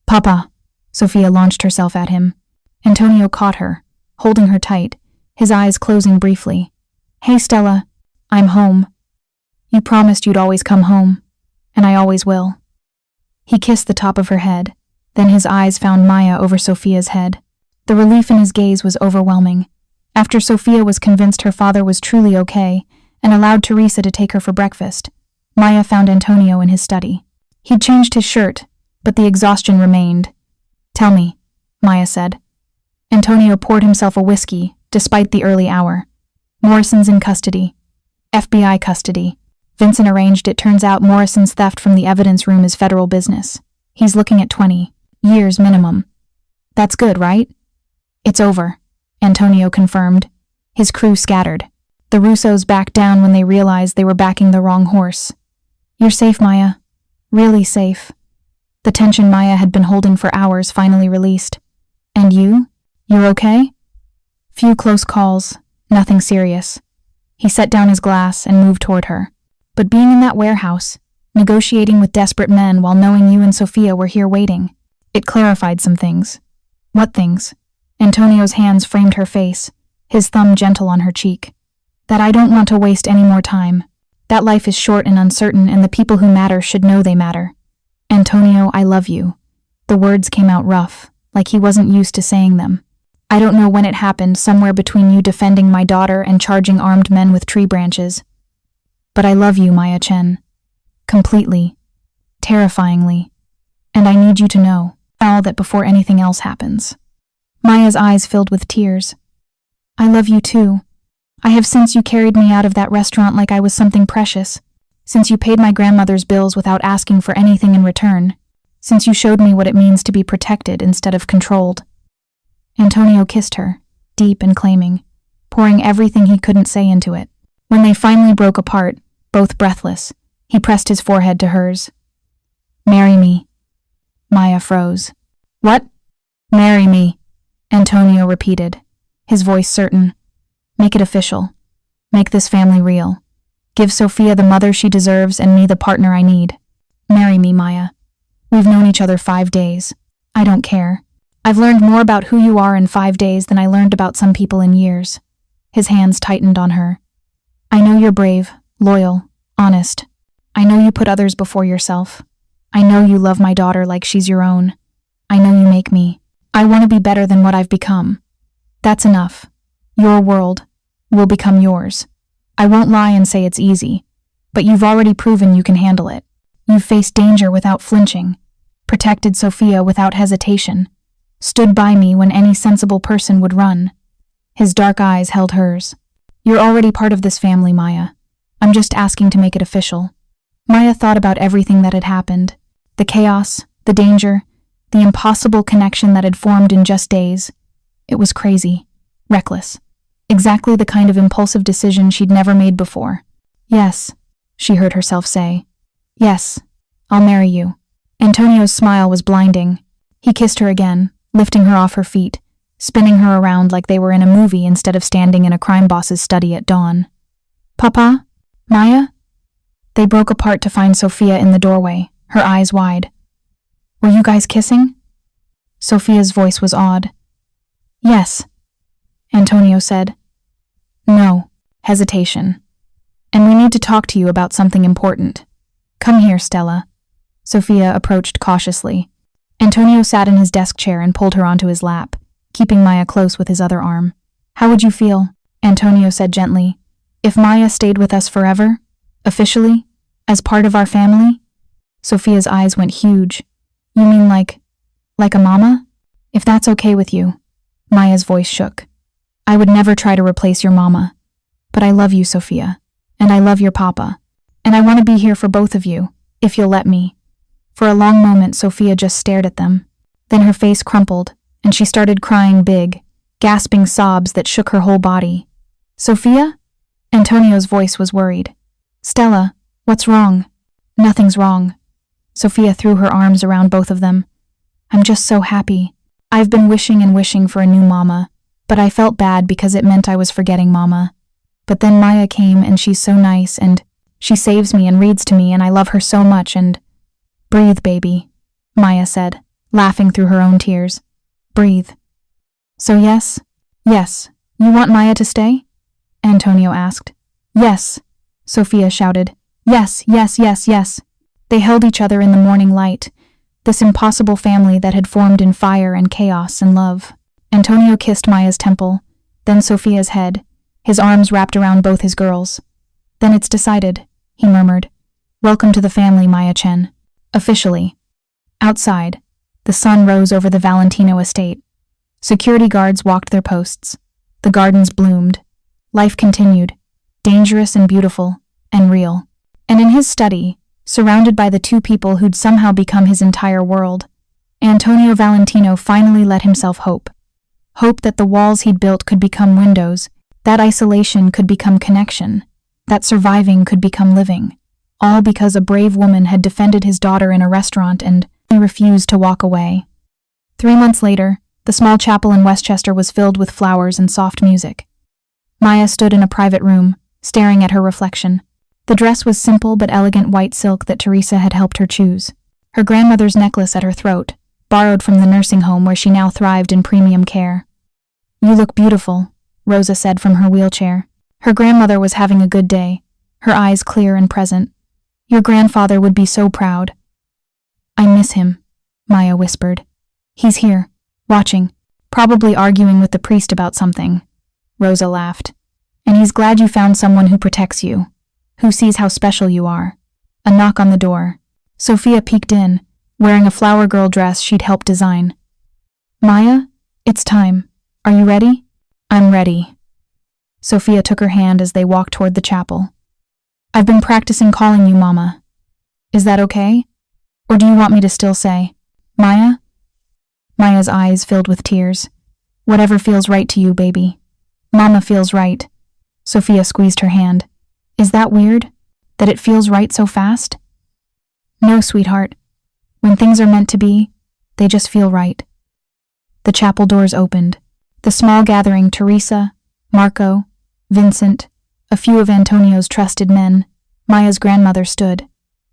Papa, Sophia launched herself at him. Antonio caught her, holding her tight, his eyes closing briefly. Hey Stella, I'm home. You promised you'd always come home, and I always will. He kissed the top of her head, then his eyes found Maya over Sophia's head. The relief in his gaze was overwhelming. After Sophia was convinced her father was truly okay and allowed Teresa to take her for breakfast, Maya found Antonio in his study. He'd changed his shirt, but the exhaustion remained. Tell me, Maya said. Antonio poured himself a whiskey, despite the early hour. Morrison's in custody. FBI custody. Vincent arranged it. Turns out Morrison's theft from the evidence room is federal business. He's looking at 20 years minimum. That's good, right? It's over, Antonio confirmed. His crew scattered. The Russos backed down when they realized they were backing the wrong horse. You're safe, Maya. Really safe. The tension Maya had been holding for hours finally released. And you? You're okay? Few close calls, nothing serious. He set down his glass and moved toward her. But being in that warehouse, negotiating with desperate men while knowing you and Sophia were here waiting, it clarified some things. What things? Antonio's hands framed her face, his thumb gentle on her cheek. That I don't want to waste any more time. That life is short and uncertain, and the people who matter should know they matter. Antonio, I love you. The words came out rough, like he wasn't used to saying them. I don't know when it happened, somewhere between you defending my daughter and charging armed men with tree branches. But I love you, Maya Chen. Completely. Terrifyingly. And I need you to know all that before anything else happens. Maya's eyes filled with tears. I love you too. I have since you carried me out of that restaurant like I was something precious. Since you paid my grandmother's bills without asking for anything in return. Since you showed me what it means to be protected instead of controlled. Antonio kissed her, deep and claiming, pouring everything he couldn't say into it. When they finally broke apart, both breathless, he pressed his forehead to hers. Marry me. Maya froze. What? Marry me, Antonio repeated, his voice certain. Make it official. Make this family real. Give Sophia the mother she deserves and me the partner I need. Marry me, Maya. We've known each other 5 days. I don't care. I've learned more about who you are in 5 days than I learned about some people in years. His hands tightened on her. I know you're brave, loyal, honest. I know you put others before yourself. I know you love my daughter like she's your own. I know you make me. I want to be better than what I've become. That's enough. Your world will become yours. I won't lie and say it's easy, but you've already proven you can handle it. You've faced danger without flinching, protected Sophia without hesitation, stood by me when any sensible person would run. His dark eyes held hers. You're already part of this family, Maya. I'm just asking to make it official. Maya thought about everything that had happened. The chaos, the danger, the impossible connection that had formed in just days. It was crazy, reckless. Exactly the kind of impulsive decision she'd never made before. Yes, she heard herself say. Yes, I'll marry you. Antonio's smile was blinding. He kissed her again, lifting her off her feet, spinning her around like they were in a movie instead of standing in a crime boss's study at dawn. "Papa? Maya?" They broke apart to find Sophia in the doorway, her eyes wide. "Were you guys kissing?" Sophia's voice was odd. "Yes," Antonio said. "No," hesitation. "And we need to talk to you about something important. Come here, Stella." Sophia approached cautiously. Antonio sat in his desk chair and pulled her onto his lap, keeping Maya close with his other arm. "How would you feel," Antonio said gently, "if Maya stayed with us forever? Officially? As part of our family?" Sophia's eyes went huge. "You mean like a mama?" "If that's okay with you." Maya's voice shook. "I would never try to replace your mama. But I love you, Sophia. And I love your papa. And I want to be here for both of you, if you'll let me." For a long moment, Sophia just stared at them. Then her face crumpled, and she started crying big, gasping sobs that shook her whole body. "Sophia?" Antonio's voice was worried. "Stella, what's wrong?" "Nothing's wrong." Sophia threw her arms around both of them. "I'm just so happy. I've been wishing and wishing for a new mama, but I felt bad because it meant I was forgetting mama. But then Maya came and she's so nice and she saves me and reads to me and I love her so much and—" "Breathe, baby," Maya said, laughing through her own tears. "Breathe." "So yes, you want Maya to stay?" Antonio asked. "Yes," Sophia shouted. "Yes, yes, yes, yes." They held each other in the morning light, this impossible family that had formed in fire and chaos and love. Antonio kissed Maya's temple, then Sophia's head, his arms wrapped around both his girls. "Then it's decided," he murmured. "Welcome to the family, Maya Chen. Officially." Outside, the sun rose over the Valentino estate. Security guards walked their posts. The gardens bloomed. Life continued, dangerous and beautiful, and real. And in his study, surrounded by the two people who'd somehow become his entire world, Antonio Valentino finally let himself hope. Hope that the walls he'd built could become windows, that isolation could become connection, that surviving could become living, all because a brave woman had defended his daughter in a restaurant and he refused to walk away. 3 months later, the small chapel in Westchester was filled with flowers and soft music. Maya stood in a private room, staring at her reflection. The dress was simple but elegant white silk that Teresa had helped her choose. Her grandmother's necklace at her throat, borrowed from the nursing home where she now thrived in premium care. "You look beautiful," Rosa said from her wheelchair. Her grandmother was having a good day, her eyes clear and present. "Your grandfather would be so proud." "I miss him," Maya whispered. "He's here, watching, probably arguing with the priest about something." Rosa laughed. "And he's glad you found someone who protects you, who sees how special you are." A knock on the door. Sophia peeked in, wearing a flower girl dress she'd helped design. "Maya, it's time. Are you ready?" "I'm ready." Sophia took her hand as they walked toward the chapel. "I've been practicing calling you Mama. Is that okay? Or do you want me to still say, Maya?" Maya's eyes filled with tears. "Whatever feels right to you, baby. Mama feels right." Sophia squeezed her hand. "Is that weird? That it feels right so fast?" "No, sweetheart. When things are meant to be, they just feel right." The chapel doors opened. The small gathering, Teresa, Marco, Vincent, a few of Antonio's trusted men, Maya's grandmother stood.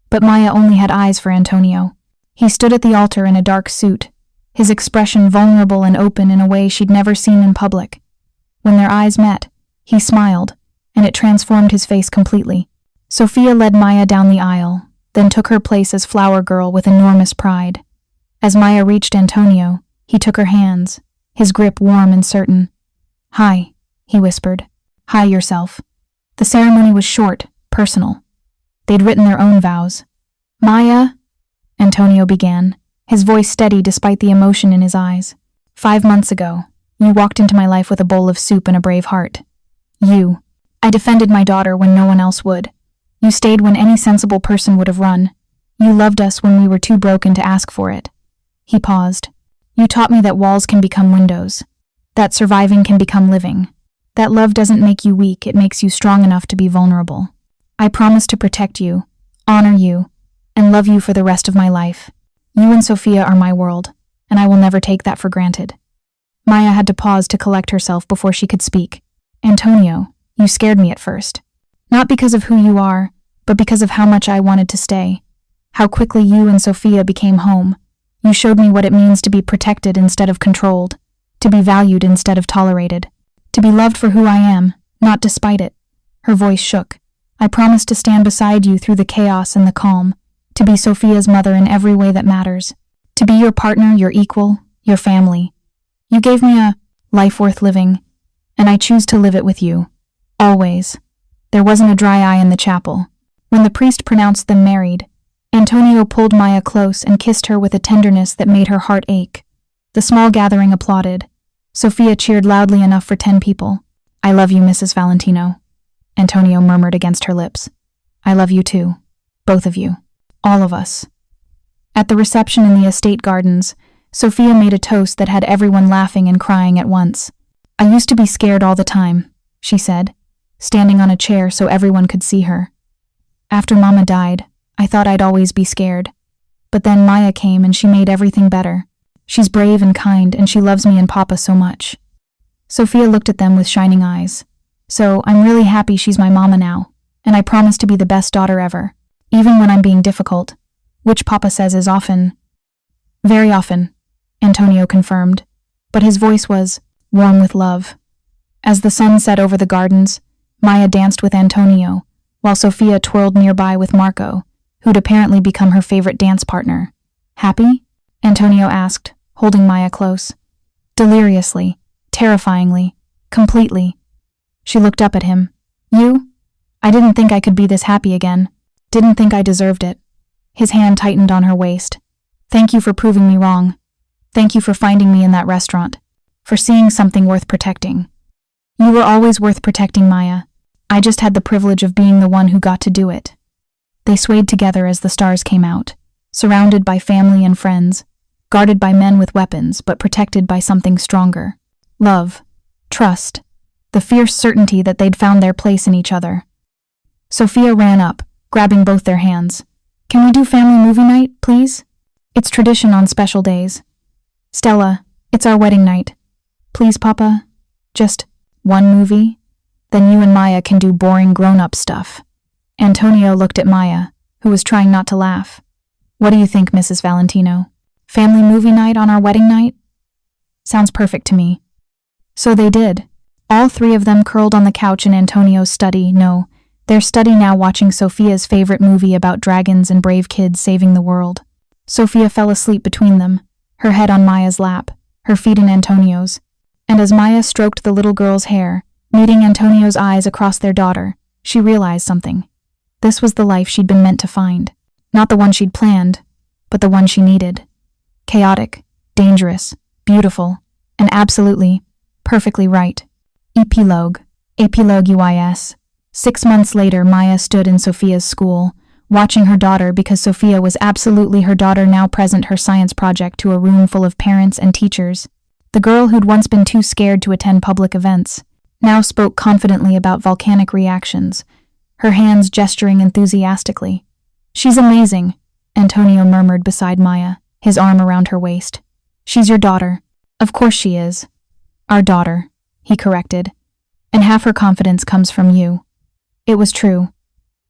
But Maya only had eyes for Antonio. He stood at the altar in a dark suit, his expression vulnerable and open in a way she'd never seen in public. When their eyes met, he smiled, and it transformed his face completely. Sophia led Maya down the aisle, then took her place as flower girl with enormous pride. As Maya reached Antonio, he took her hands, his grip warm and certain. "Hi," he whispered. "Hi yourself." The ceremony was short, personal. They'd written their own vows. "Maya," Antonio began, his voice steady despite the emotion in his eyes. "5 months ago, you walked into my life with a bowl of soup and a brave heart. I defended my daughter when no one else would. You stayed when any sensible person would have run. You loved us when we were too broken to ask for it." He paused. "You taught me that walls can become windows, that surviving can become living, that love doesn't make you weak, it makes you strong enough to be vulnerable. I promise to protect you, honor you, and love you for the rest of my life. You and Sophia are my world, and I will never take that for granted." Maya had to pause to collect herself before she could speak. Antonio, you scared me at first. Not because of who you are, but because of how much I wanted to stay. How quickly you and Sophia became home. You showed me what it means to be protected instead of controlled, to be valued instead of tolerated, to be loved for who I am, not despite it. Her voice shook. I promised to stand beside you through the chaos and the calm, to be Sophia's mother in every way that matters, to be your partner, your equal, your family. You gave me a life worth living, and I choose to live it with you. Always. There wasn't a dry eye in the chapel. When the priest pronounced them married, Antonio pulled Maya close and kissed her with a tenderness that made her heart ache. The small gathering applauded. Sophia cheered loudly enough for 10 people. I love you, Mrs. Valentino. Antonio murmured against her lips. I love you too. Both of you. All of us. At the reception in the estate gardens, Sophia made a toast that had everyone laughing and crying at once. I used to be scared all the time, she said, standing on a chair so everyone could see her. After Mama died, I thought I'd always be scared. But then Maya came and she made everything better. She's brave and kind and she loves me and Papa so much. Sophia looked at them with shining eyes. So I'm really happy she's my mama now, and I promise to be the best daughter ever, even when I'm being difficult, which Papa says is often. Very often, Antonio confirmed, but his voice was warm with love. As the sun set over the gardens, Maya danced with Antonio, while Sophia twirled nearby with Marco, who'd apparently become her favorite dance partner. Happy? Antonio asked, holding Maya close. Deliriously, terrifyingly, completely. She looked up at him. You? I didn't think I could be this happy again. Didn't think I deserved it. His hand tightened on her waist. Thank you for proving me wrong. Thank you for finding me in that restaurant. For seeing something worth protecting. You were always worth protecting, Maya. I just had the privilege of being the one who got to do it. They swayed together as the stars came out, surrounded by family and friends, guarded by men with weapons, but protected by something stronger. Love. Trust. The fierce certainty that they'd found their place in each other. Sophia ran up, grabbing both their hands. Can we do family movie night, please? It's tradition on special days. Stella, it's our wedding night. Please, Papa? Just one movie? Then you and Maya can do boring grown-up stuff. Antonio looked at Maya, who was trying not to laugh. What do you think, Mrs. Valentino? Family movie night on our wedding night? Sounds perfect to me. So they did. All 3 of them curled on the couch in Antonio's study, their study now, watching Sophia's favorite movie about dragons and brave kids saving the world. Sophia fell asleep between them, her head on Maya's lap, her feet in Antonio's. And as Maya stroked the little girl's hair, meeting Antonio's eyes across their daughter, she realized something. This was the life she'd been meant to find. Not the one she'd planned, but the one she needed. Chaotic, dangerous, beautiful, and absolutely, perfectly right. Epilogue. Epilogue UIS. 6 months later, Maya stood in Sophia's school, watching her daughter because Sophia was absolutely her daughter now present her science project to a room full of parents and teachers. The girl who'd once been too scared to attend public events now spoke confidently about volcanic reactions, her hands gesturing enthusiastically. She's amazing, Antonio murmured beside Maya, his arm around her waist. She's your daughter. Of course she is. Our daughter, he corrected. And half her confidence comes from you. It was true.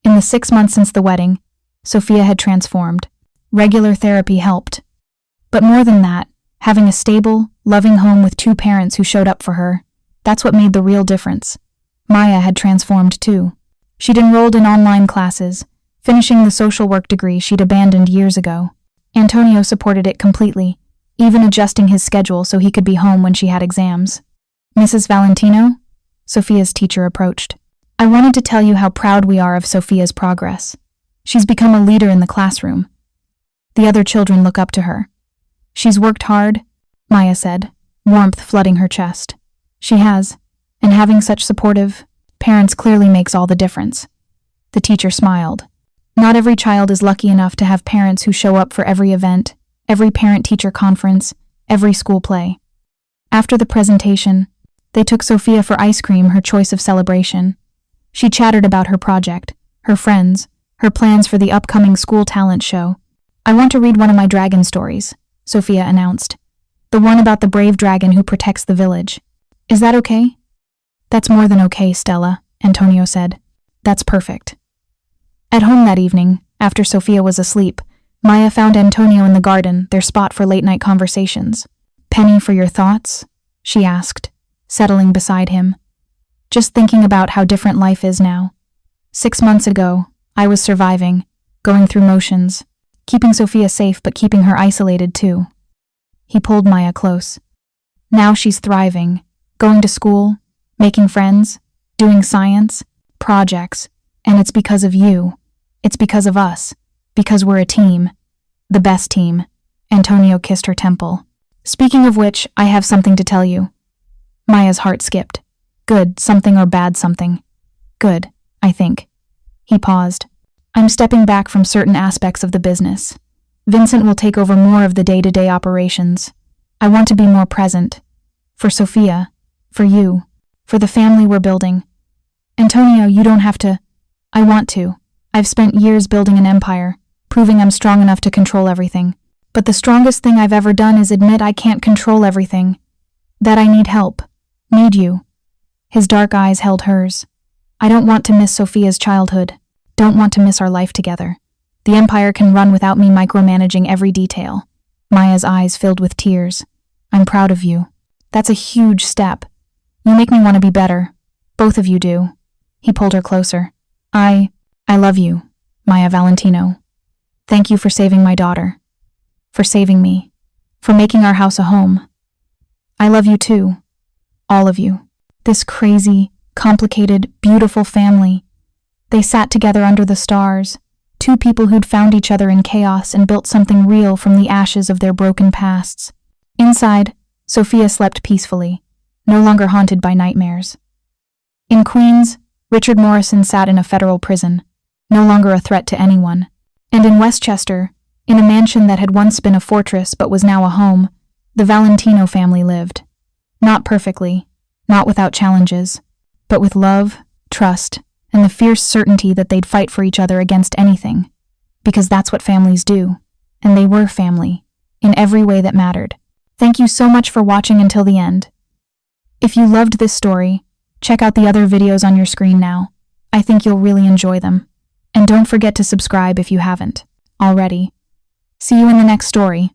In the 6 months since the wedding, Sophia had transformed. Regular therapy helped. But more than that, having a stable, loving home with 2 parents who showed up for her, that's what made the real difference. Maya had transformed too. She'd enrolled in online classes, finishing the social work degree she'd abandoned years ago. Antonio supported it completely, even adjusting his schedule so he could be home when she had exams. Mrs. Valentino? Sophia's teacher approached. I wanted to tell you how proud we are of Sophia's progress. She's become a leader in the classroom. The other children look up to her. She's worked hard, Maya said, warmth flooding her chest. She has, and having such supportive parents clearly makes all the difference. The teacher smiled. Not every child is lucky enough to have parents who show up for every event, every parent-teacher conference, every school play. After the presentation, they took Sophia for ice cream, her choice of celebration. She chattered about her project, her friends, her plans for the upcoming school talent show. I want to read one of my dragon stories, Sophia announced. The one about the brave dragon who protects the village. Is that okay? That's more than okay, Stella, Antonio said. That's perfect. At home that evening, after Sophia was asleep, Maya found Antonio in the garden, their spot for late-night conversations. "Penny for your thoughts?" she asked, settling beside him. "Just thinking about how different life is now. 6 months ago, I was surviving, going through motions, keeping Sophia safe but keeping her isolated too." He pulled Maya close. "Now she's thriving, going to school, making friends, doing science, projects, and it's because of you. It's because of us, because we're a team. The best team." Antonio kissed her temple. "Speaking of which, I have something to tell you." Maya's heart skipped. "Good something or bad something?" "Good, I think." He paused. "I'm stepping back from certain aspects of the business. Vincent will take over more of the day-to-day operations. I want to be more present. For Sophia, for you, for the family we're building. Antonio, you don't have to. I want to. I've spent years building an empire, proving I'm strong enough to control everything. But the strongest thing I've ever done is admit I can't control everything. That I need help. Need you." His dark eyes held hers. "I don't want to miss Sophia's childhood. Don't want to miss our life together. The empire can run without me micromanaging every detail." Maya's eyes filled with tears. "I'm proud of you. That's a huge step. You make me want to be better. Both of you do." He pulled her closer. I love you, Maya Valentino. Thank you for saving my daughter. For saving me. For making our house a home. I love you too. All of you. This crazy, complicated, beautiful family. They sat together under the stars. Two people who'd found each other in chaos and built something real from the ashes of their broken pasts. Inside, Sophia slept peacefully, no longer haunted by nightmares. In Queens, Richard Morrison sat in a federal prison, no longer a threat to anyone. And in Westchester, in a mansion that had once been a fortress but was now a home, the Valentino family lived. Not perfectly, not without challenges, but with love, trust, and the fierce certainty that they'd fight for each other against anything. Because that's what families do, and they were family, in every way that mattered. Thank you so much for watching until the end. If you loved this story, check out the other videos on your screen now. I think you'll really enjoy them. And don't forget to subscribe if you haven't already. See you in the next story.